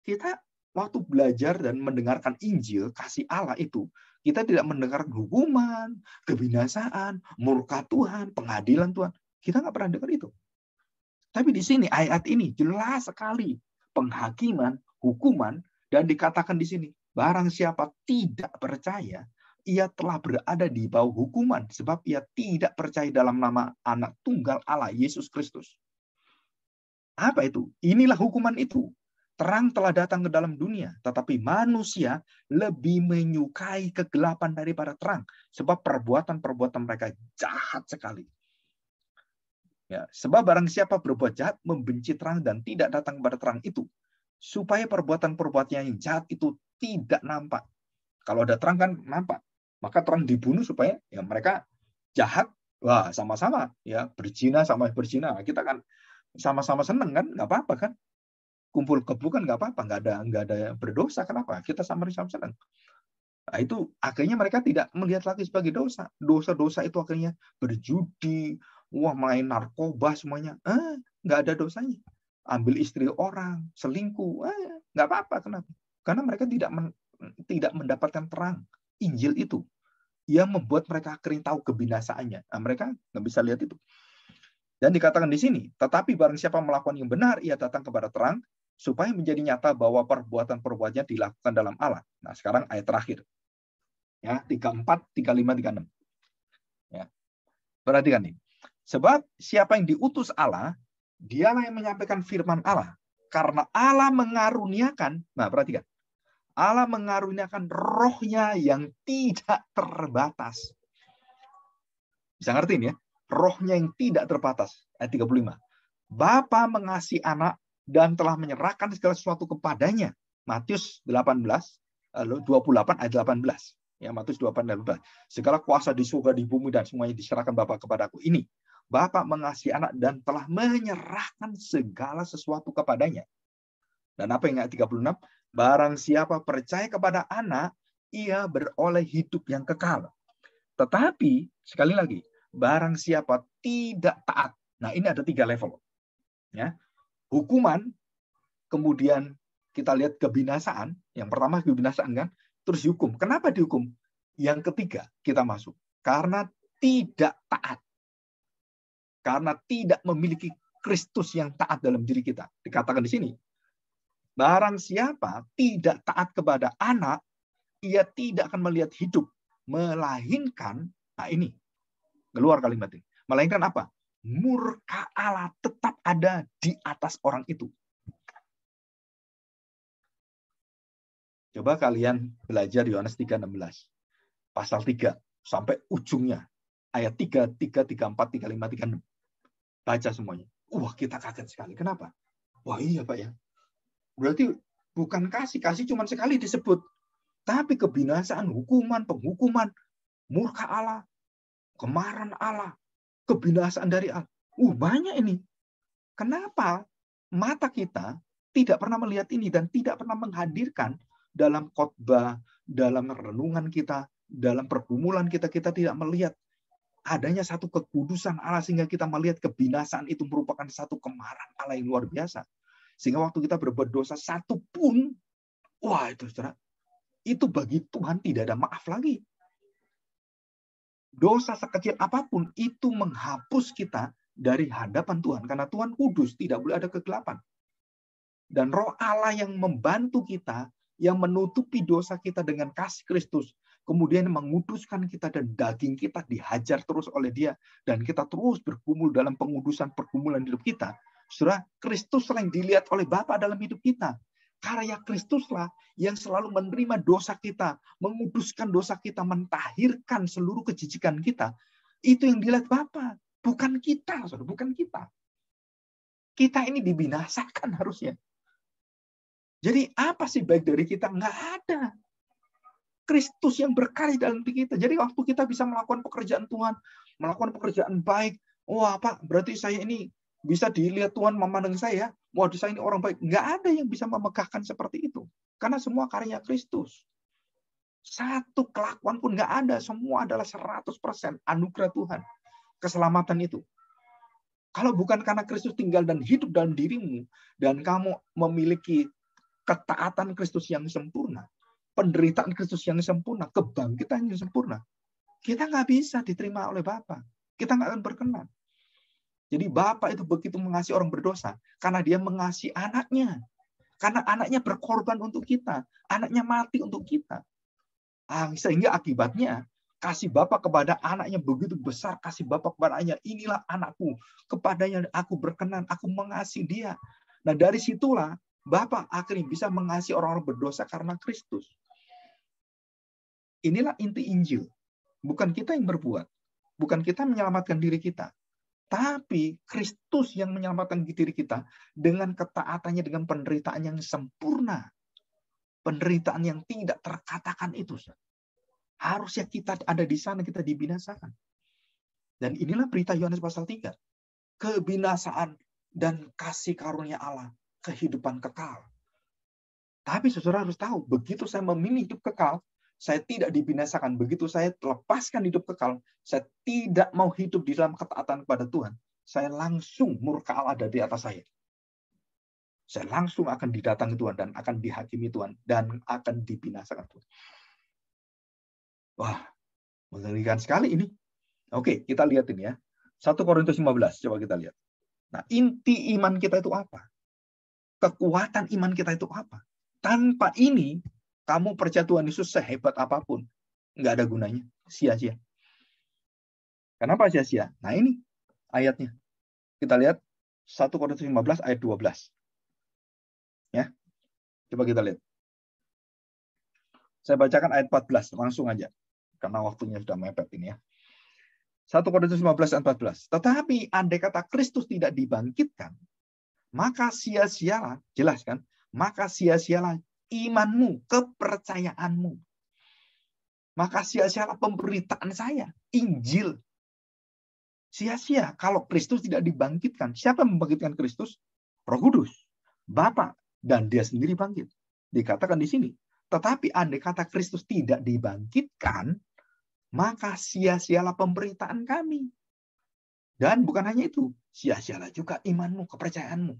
Kita waktu belajar dan mendengarkan Injil, kasih Allah itu, kita tidak mendengar hukuman, kebinasaan, murka Tuhan, pengadilan Tuhan. Kita nggak pernah dengar itu. Tapi di sini, ayat ini jelas sekali. Penghakiman, hukuman, dan dikatakan di sini, barang siapa tidak percaya, ia telah berada di bawah hukuman, sebab ia tidak percaya dalam nama anak tunggal Allah, Yesus Kristus. Apa itu? Inilah hukuman itu. Terang telah datang ke dalam dunia, tetapi manusia lebih menyukai kegelapan daripada terang, sebab perbuatan-perbuatan mereka jahat sekali. Ya, sebab barang siapa berbuat jahat, membenci terang dan tidak datang kepada terang itu, supaya perbuatan-perbuatannya yang jahat itu tidak nampak. Kalau ada terang kan nampak, maka terang dibunuh supaya ya mereka jahat, wah sama-sama ya berzina sama berzina, kita kan sama-sama seneng kan, nggak apa-apa kan, kumpul kebo kan nggak apa-apa, nggak ada berdosa, kenapa? Kita sama-sama seneng. Nah, itu akhirnya mereka tidak melihat lagi sebagai dosa. Dosa-dosa itu akhirnya berjudi, wah main narkoba semuanya, nggak ada dosanya. Ambil istri orang, selingkuh, nggak apa-apa, kenapa? Karena mereka tidak mendapatkan terang Injil itu yang membuat mereka akhirnya tahu kebinasaannya. Nah, mereka nggak bisa lihat itu. Dan dikatakan di sini, tetapi barang siapa melakukan yang benar, ia datang kepada terang, supaya menjadi nyata bahwa perbuatan-perbuatannya dilakukan dalam Allah. Nah, sekarang ayat terakhir. Ya, 34, 35, 36. Ya. Perhatikan nih. Sebab siapa yang diutus Allah, dialah yang menyampaikan firman Allah. Karena Allah mengaruniakan, nah perhatikan, Allah mengaruniakan rohnya yang tidak terbatas. Bisa ngertiin ya? Rohnya yang tidak terbatas. Ayat 35. Bapa mengasihi anak dan telah menyerahkan segala sesuatu kepadanya. Matius 18, 28 ayat 18. Ya, Matius 28 ayat 18. Segala kuasa di surga, di bumi, dan semuanya diserahkan Bapa kepadaku. Ini, Bapa mengasihi anak dan telah menyerahkan segala sesuatu kepadanya. Dan apa yang ayat 36? Barang siapa percaya kepada anak, ia beroleh hidup yang kekal. Tetapi, sekali lagi, barang siapa tidak taat. Nah, ini ada 3 level. Ya. Hukuman, kemudian kita lihat kebinasaan. Yang pertama kebinasaan kan, terus dihukum. Kenapa dihukum? Yang ketiga kita masuk. Karena tidak taat. Karena tidak memiliki Kristus yang taat dalam diri kita. Dikatakan di sini, barang siapa tidak taat kepada anak, ia tidak akan melihat hidup. Melainkan, nah ini, keluar kalimat ini. Melainkan apa? Murka Allah tetap ada di atas orang itu. Coba kalian belajar Yohanes 3:16. Pasal 3 sampai ujungnya. Ayat 3, 3, 34, 35, 36. Baca semuanya. Wah, kita kaget sekali. Kenapa? Wah, iya Pak ya. Berarti bukan kasih. Kasih cuma sekali disebut. Tapi kebinasaan, hukuman, penghukuman, murka Allah, kemarahan Allah, kebinasaan dari Allah. Banyak ini. Kenapa mata kita tidak pernah melihat ini dan tidak pernah menghadirkan dalam khotbah, dalam renungan kita, dalam pergumulan kita tidak melihat adanya satu kekudusan Allah sehingga kita melihat kebinasaan itu merupakan satu kemarahan Allah yang luar biasa. Sehingga waktu kita berbuat dosa satu pun, wah itu saudara, itu bagi Tuhan tidak ada maaf lagi. Dosa sekecil apapun itu menghapus kita dari hadapan Tuhan. Karena Tuhan kudus, tidak boleh ada kegelapan. Dan Roh Allah yang membantu kita, yang menutupi dosa kita dengan kasih Kristus, kemudian menguduskan kita dan daging kita dihajar terus oleh Dia, dan kita terus bergumul dalam pengudusan pergumulan hidup kita. Saudara, Kristus sering dilihat oleh Bapa dalam hidup kita. Karya Kristuslah yang selalu menerima dosa kita, menguduskan dosa kita, mentahirkan seluruh kejijikan kita. Itu yang dilihat Bapa, bukan kita, saudara, bukan kita. Kita ini dibinasakan harusnya. Jadi apa sih baik dari kita? Nggak ada. Kristus yang berkarya dalam diri kita. Jadi waktu kita bisa melakukan pekerjaan Tuhan, melakukan pekerjaan baik, wah Pak, berarti saya ini bisa dilihat Tuhan memandang saya, wah saya ini orang baik. Nggak ada yang bisa memegahkan seperti itu. Karena semua karya Kristus. Satu kelakuan pun nggak ada. Semua adalah 100% anugerah Tuhan. Keselamatan itu. Kalau bukan karena Kristus tinggal dan hidup dalam dirimu, dan kamu memiliki ketaatan Kristus yang sempurna, penderitaan Kristus yang sempurna, kebangkitan yang sempurna, kita nggak bisa diterima oleh Bapa. Kita nggak akan berkenan. Jadi Bapa itu begitu mengasihi orang berdosa karena Dia mengasihi anaknya. Karena anaknya berkorban untuk kita. Anaknya mati untuk kita. Sehingga akibatnya kasih Bapa kepada anaknya begitu besar. Kasih Bapa kepada anaknya. Inilah anakku. Kepadanya aku berkenan. Aku mengasihi dia. Nah dari situlah Bapa akhirnya bisa mengasihi orang-orang berdosa karena Kristus. Inilah inti Injil. Bukan kita yang berbuat. Bukan kita menyelamatkan diri kita. Tapi Kristus yang menyelamatkan diri kita dengan ketaatannya, dengan penderitaan yang sempurna. Penderitaan yang tidak terkatakan itu. Harusnya kita ada di sana, kita dibinasakan. Dan inilah berita Yohanes pasal 3. Kebinasaan dan kasih karunia Allah. Kehidupan kekal. Tapi saudara harus tahu, begitu saya memilih hidup kekal, saya tidak dibinasakan. Begitu saya lepaskan hidup kekal, saya tidak mau hidup di dalam ketaatan kepada Tuhan, saya langsung murka Allah ada di atas saya. Saya langsung akan didatangi Tuhan dan akan dihakimi Tuhan dan akan dibinasakan Tuhan. Wah, mengerikan sekali ini. Oke, kita lihat ini ya. 1 Korintus 15, coba kita lihat. Nah, inti iman kita itu apa? Kekuatan iman kita itu apa? Tanpa ini, kamu percaya Tuhan Yesus sehebat apapun, nggak ada gunanya, sia-sia. Kenapa sia-sia? Nah ini ayatnya. Kita lihat 1 Korintus 15 ayat 12. Ya. Coba kita lihat. Saya bacakan ayat 14, langsung aja. Karena waktunya sudah mepet ini ya. 1 Korintus 15 ayat 14. Tetapi andai kata Kristus tidak dibangkitkan, maka sia-sialah, jelas kan? Maka sia-sialah imanmu, kepercayaanmu. Maka sia-sialah pemberitaan saya, Injil. Sia-sia kalau Kristus tidak dibangkitkan. Siapa yang membangkitkan Kristus? Roh Kudus, Bapa, dan Dia sendiri bangkit. Dikatakan di sini. Tetapi andai kata Kristus tidak dibangkitkan, maka sia-sialah pemberitaan kami. Dan bukan hanya itu, sia-sialah juga imanmu, kepercayaanmu.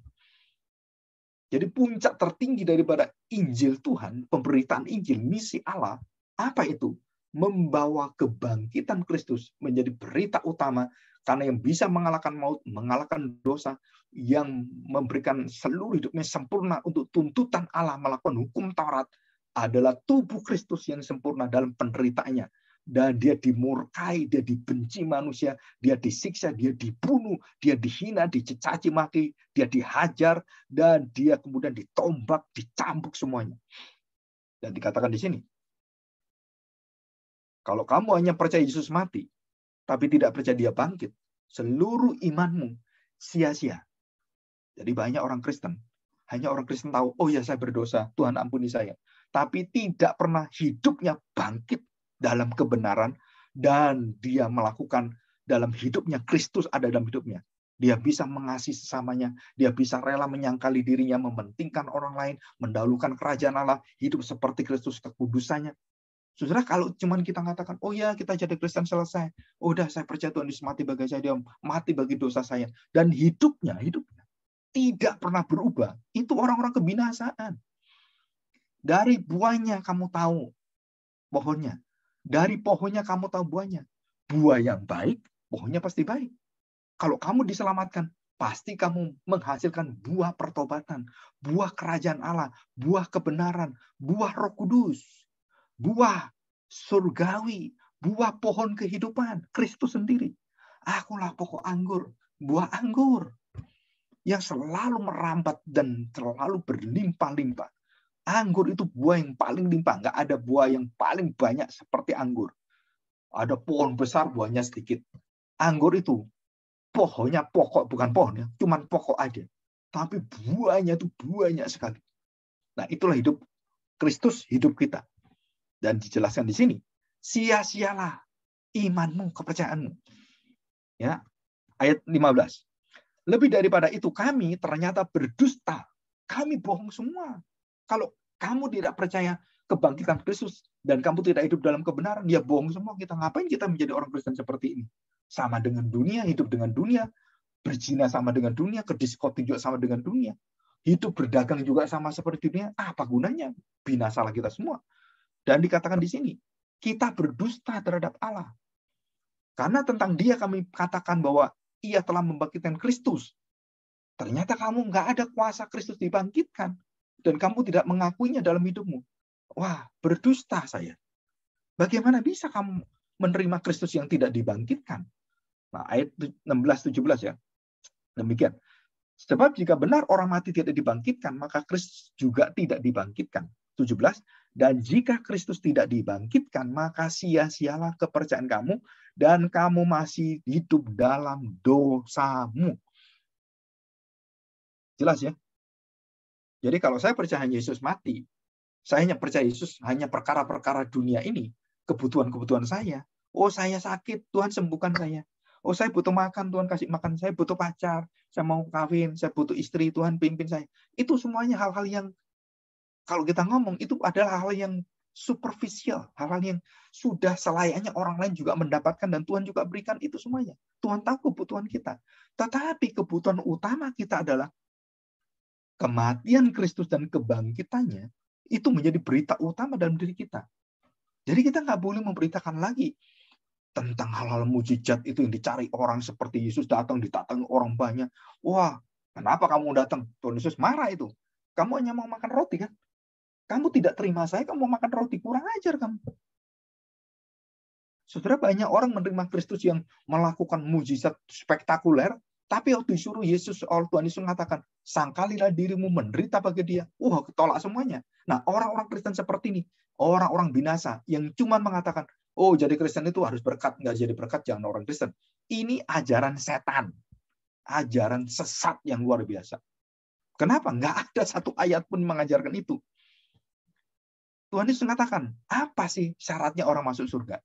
Jadi puncak tertinggi daripada Injil Tuhan, pemberitaan Injil, misi Allah, apa itu? Membawa kebangkitan Kristus menjadi berita utama, karena yang bisa mengalahkan maut, mengalahkan dosa, yang memberikan seluruh hidupnya sempurna untuk tuntutan Allah melakukan hukum Taurat, adalah tubuh Kristus yang sempurna dalam penderitaannya. Dan dia dimurkai, dia dibenci manusia, dia disiksa, dia dibunuh, dia dihina, dicaci maki, dia dihajar, dan dia kemudian ditombak, dicambuk semuanya. Dan dikatakan di sini, kalau kamu hanya percaya Yesus mati, tapi tidak percaya dia bangkit, seluruh imanmu sia-sia. Jadi banyak orang Kristen, hanya orang Kristen tahu, oh ya saya berdosa, Tuhan ampuni saya. Tapi tidak pernah hidupnya bangkit dalam kebenaran, dan dia melakukan dalam hidupnya, Kristus ada dalam hidupnya. Dia bisa mengasihi sesamanya, dia bisa rela menyangkali dirinya, mementingkan orang lain, mendahulukan kerajaan Allah, hidup seperti Kristus kekudusannya. Saudara, kalau cuman kita katakan, oh ya kita jadi Kristen selesai, oh udah saya percaya Tuhan Yesus mati bagi saya, dia mati bagi dosa saya, dan hidupnya tidak pernah berubah, itu orang-orang kebinasaan. Dari buahnya kamu tahu pohonnya. Dari pohonnya kamu tahu buahnya. Buah yang baik, pohonnya pasti baik. Kalau kamu diselamatkan, pasti kamu menghasilkan buah pertobatan, buah kerajaan Allah, buah kebenaran, buah Roh Kudus, buah surgawi, buah pohon kehidupan, Kristus sendiri. Akulah pokok anggur, buah anggur yang selalu merambat dan selalu berlimpah-limpah. Anggur itu buah yang paling limpah. Nggak ada buah yang paling banyak seperti anggur. Ada pohon besar, buahnya sedikit. Anggur itu pohonnya pokok, bukan pohon ya, cuman pokok aja. Tapi buahnya itu banyak sekali. Nah, itulah hidup Kristus, hidup kita. Dan dijelaskan di sini, sia-sialah imanmu, kepercayaanmu. Ya, ayat 15. Lebih daripada itu, kami ternyata berdusta. Kami bohong semua. Kalau kamu tidak percaya kebangkitan Kristus dan kamu tidak hidup dalam kebenaran, ya bohong semua kita. Ngapain kita menjadi orang Kristen seperti ini? Sama dengan dunia, hidup dengan dunia, berzina sama dengan dunia, ke diskotik juga sama dengan dunia, hidup berdagang juga sama seperti dunia. Apa gunanya? Binasalah kita semua. Dan dikatakan di sini, kita berdusta terhadap Allah. Karena tentang Dia kami katakan bahwa Ia telah membangkitkan Kristus. Ternyata kamu nggak ada kuasa Kristus dibangkitkan. Dan kamu tidak mengakuinya dalam hidupmu. Wah, berdusta saya. Bagaimana bisa kamu menerima Kristus yang tidak dibangkitkan? Nah, ayat 16-17 ya. Demikian. Sebab jika benar orang mati tidak dibangkitkan, maka Kristus juga tidak dibangkitkan. 17. Dan jika Kristus tidak dibangkitkan, maka sia-sialah kepercayaan kamu, dan kamu masih hidup dalam dosamu. Jelas ya? Jadi kalau saya percaya Yesus mati, saya hanya percaya Yesus hanya perkara-perkara dunia ini, kebutuhan-kebutuhan saya. Oh, saya sakit, Tuhan sembuhkan saya. Oh, saya butuh makan, Tuhan kasih makan. Saya butuh pacar, saya mau kawin, saya butuh istri, Tuhan pimpin saya. Itu semuanya hal-hal yang, kalau kita ngomong, itu adalah hal yang superficial, hal-hal yang sudah selayaknya orang lain juga mendapatkan dan Tuhan juga berikan itu semuanya. Tuhan tahu kebutuhan kita. Tetapi kebutuhan utama kita adalah kematian Kristus dan kebangkitannya, itu menjadi berita utama dalam diri kita. Jadi kita nggak boleh memberitakan lagi tentang hal-hal mujizat itu yang dicari orang seperti Yesus datang, didatangi orang banyak. Wah, kenapa kamu datang? Tuhan Yesus marah itu. Kamu hanya mau makan roti kan? Kamu tidak terima saya, kamu mau makan roti. Kurang ajar kamu. Saudara, banyak orang menerima Kristus yang melakukan mujizat spektakuler, tapi waktu disuruh Yesus, Tuhan Yesus mengatakan, sangkalilah dirimu menderita bagi dia. Ketolak semuanya. Nah, orang-orang Kristen seperti ini, orang-orang binasa yang cuma mengatakan, oh, jadi Kristen itu harus berkat, nggak jadi berkat, jangan orang Kristen. Ini ajaran setan. Ajaran sesat yang luar biasa. Kenapa? Nggak ada satu ayat pun mengajarkan itu. Tuhan Yesus mengatakan, apa sih syaratnya orang masuk surga?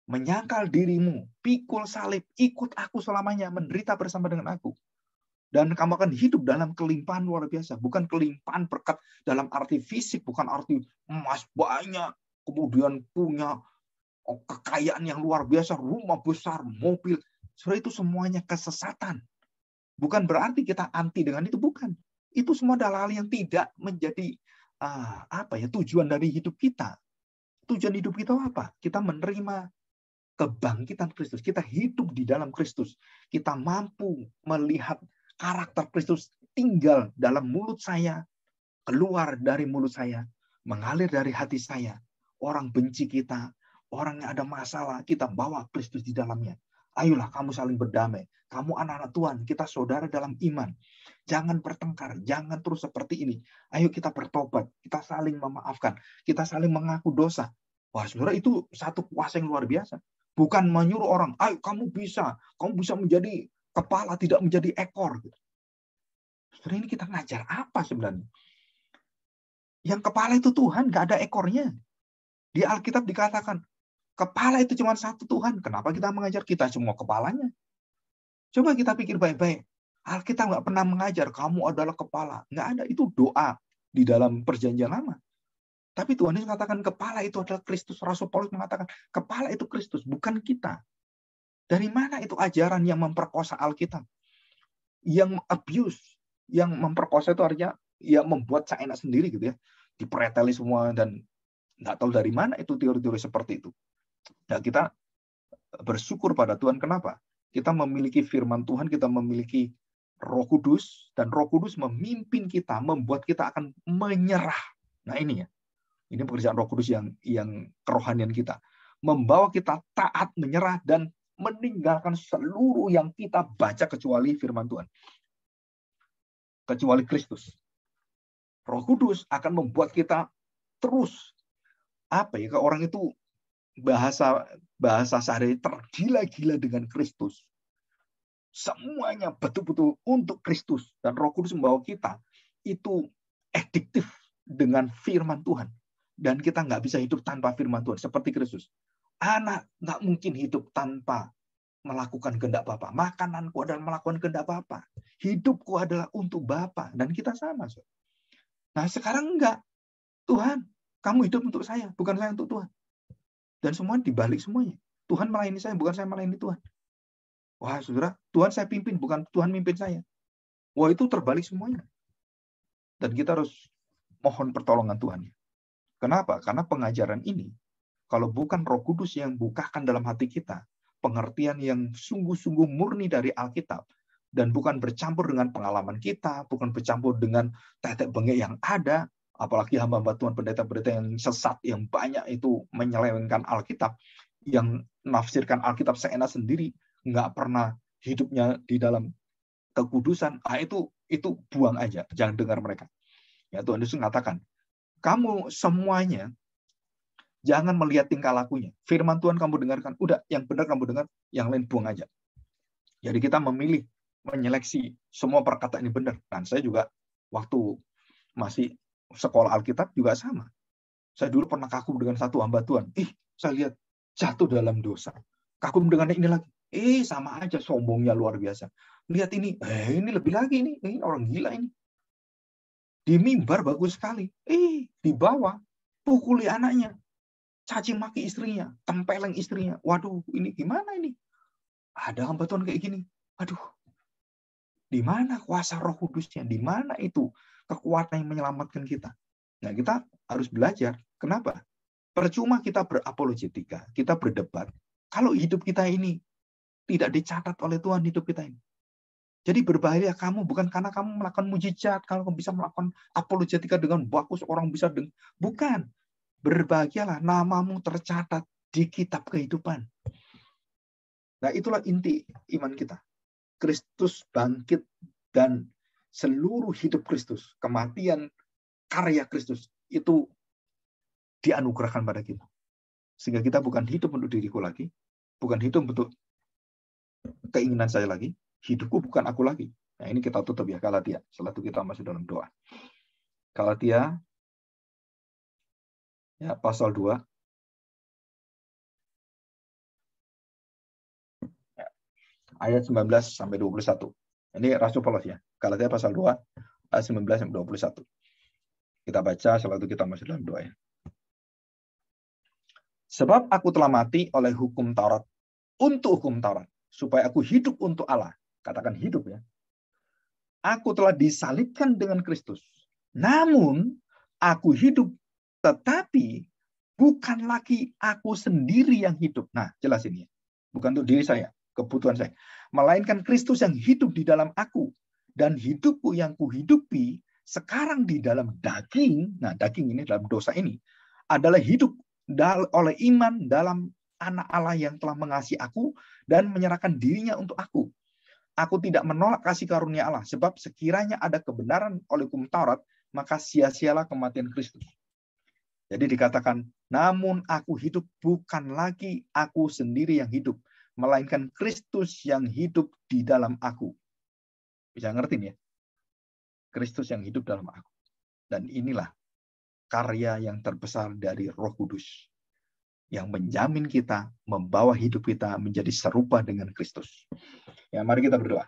Menyangkal dirimu, pikul salib, ikut aku selamanya, menderita bersama dengan aku. Dan kamu akan hidup dalam kelimpahan luar biasa. Bukan kelimpahan berkat dalam arti fisik, bukan arti emas banyak, kemudian punya kekayaan yang luar biasa, rumah besar, mobil. Saudara, itu semuanya kesesatan. Bukan berarti kita anti dengan itu, bukan. Itu semua adalah hal yang tidak menjadi tujuan dari hidup kita. Tujuan hidup kita apa? Kita menerima kebangkitan Kristus. Kita hidup di dalam Kristus. Kita mampu melihat karakter Kristus tinggal dalam mulut saya, keluar dari mulut saya, mengalir dari hati saya. Orang benci kita, orang yang ada masalah, kita bawa Kristus di dalamnya. Ayolah kamu saling berdamai. Kamu anak-anak Tuhan, kita saudara dalam iman. Jangan bertengkar, jangan terus seperti ini. Ayo kita bertobat, kita saling memaafkan, kita saling mengaku dosa. Wah, saudara, itu satu kuasa yang luar biasa. Bukan menyuruh orang, ayo kamu bisa menjadi kepala, tidak menjadi ekor. Saudara, ini kita ngajar apa sebenarnya? Yang kepala itu Tuhan, nggak ada ekornya. Di Alkitab dikatakan, kepala itu cuma satu Tuhan. Kenapa kita mengajar kita semua kepalanya? Coba kita pikir baik-baik. Alkitab nggak pernah mengajar, kamu adalah kepala. Nggak ada, itu doa di dalam perjanjian lama. Tapi Tuhan Yesus mengatakan kepala itu adalah Kristus. Rasul Paulus mengatakan kepala itu Kristus, bukan kita. Dari mana itu ajaran yang memperkosa Alkitab? Yang abuse, yang memperkosa itu artinya ya membuat seenak sendiri gitu ya. dipreteli semua dan nggak tahu dari mana itu teori-teori seperti itu. Nah, kita bersyukur pada Tuhan. Kenapa? Kita memiliki firman Tuhan, kita memiliki Roh Kudus, dan Roh Kudus memimpin kita, membuat kita akan menyerah. Nah, ini ya. Ini pekerjaan Roh Kudus yang kerohanian kita. Membawa kita taat, menyerah, dan meninggalkan seluruh yang kita baca kecuali firman Tuhan. Kecuali Kristus. Roh Kudus akan membuat kita terus orang itu bahasa sehari tergila-gila dengan Kristus. Semuanya betul-betul untuk Kristus, dan Roh Kudus membawa kita itu adiktif dengan firman Tuhan, dan kita nggak bisa hidup tanpa firman Tuhan seperti Kristus. Anak nggak mungkin hidup tanpa melakukan kehendak Bapa. Makananku adalah melakukan kehendak Bapa. Hidupku adalah untuk Bapa, dan kita sama. Nah, sekarang enggak. Tuhan, kamu hidup untuk saya, bukan saya untuk Tuhan. Dan semua dibalik semuanya. Tuhan melayani saya, bukan saya melayani Tuhan. Wah, saudara, Tuhan saya pimpin, bukan Tuhan mimpin saya. Wah, itu terbalik semuanya. Dan kita harus mohon pertolongan Tuhan. Kenapa? Karena pengajaran ini, kalau bukan Roh Kudus yang bukakan dalam hati kita, pengertian yang sungguh-sungguh murni dari Alkitab, dan bukan bercampur dengan pengalaman kita, bukan bercampur dengan tetek bengek yang ada, apalagi hamba-hamba Tuhan, pendeta-pendeta yang sesat, yang banyak itu menyelewengkan Alkitab, yang nafsirkan Alkitab seenak sendiri, nggak pernah hidupnya di dalam kekudusan, itu buang aja, jangan dengar mereka. Ya, Tuhan Yesus mengatakan, kamu semuanya jangan melihat tingkah lakunya. Firman Tuhan kamu dengarkan, udah yang benar kamu dengar, yang lain buang aja. Jadi kita memilih, menyeleksi semua perkataan ini benar. Dan saya juga waktu masih sekolah Alkitab juga sama. Saya dulu pernah kagum dengan satu hamba Tuhan. Saya lihat jatuh dalam dosa. Kagum dengan ini lagi. Sama aja, sombongnya luar biasa. Lihat ini, ini lebih lagi ini orang gila ini. Di mimbar bagus sekali. Di bawah pukuli anaknya, caci maki istrinya, tempeleng istrinya. Waduh, ini gimana ini? Ada hamba Tuhan kayak gini. Aduh, di mana kuasa Roh Kudusnya? Di mana itu kekuatan yang menyelamatkan kita? Nah, kita harus belajar. Kenapa? Percuma kita berapologetika, kita berdebat, kalau hidup kita ini tidak dicatat oleh Tuhan hidup kita ini. Jadi berbahaya kamu bukan karena kamu melakukan mujizat, kalau kamu bisa melakukan apologetika dengan bagus, orang bisa dengar. Bukan. Berbahagialah namamu tercatat di kitab kehidupan. Nah, itulah inti iman kita. Kristus bangkit dan seluruh hidup Kristus, kematian, karya Kristus itu dianugerahkan pada kita. Sehingga kita bukan hidup untuk diriku lagi, bukan hidup untuk keinginan saya lagi, hidupku bukan aku lagi. Nah, ini kita tutup ya, Galatia. Setelah itu kita masuk dalam doa. Galatia ya, pasal 2. Ya, ayat 19 sampai 21. Ini Rasul Paulus ya. Galatia pasal 2 ayat 19 sampai 21. Kita baca, setelah itu kita masuk dalam doa ya. Sebab aku telah mati oleh hukum Taurat, untuk hukum Taurat, supaya aku hidup untuk Allah. Katakan hidup ya. Aku telah disalibkan dengan Kristus. Namun, aku hidup, tetapi bukan lagi aku sendiri yang hidup. Nah, jelas ini ya. Bukan untuk diri saya, kebutuhan saya. Melainkan Kristus yang hidup di dalam aku. Dan hidupku yang kuhidupi sekarang di dalam daging. Nah, daging ini dalam dosa ini adalah hidup oleh iman dalam anak Allah yang telah mengasihi aku dan menyerahkan dirinya untuk aku. Aku tidak menolak kasih karunia Allah, sebab sekiranya ada kebenaran oleh hukum Taurat, maka sia-sialah kematian Kristus. Jadi dikatakan, namun aku hidup bukan lagi aku sendiri yang hidup, melainkan Kristus yang hidup di dalam aku. Bisa ngerti ya? Kristus yang hidup dalam aku. Dan inilah karya yang terbesar dari Roh Kudus yang menjamin kita, membawa hidup kita menjadi serupa dengan Kristus. Ya, mari kita berdoa.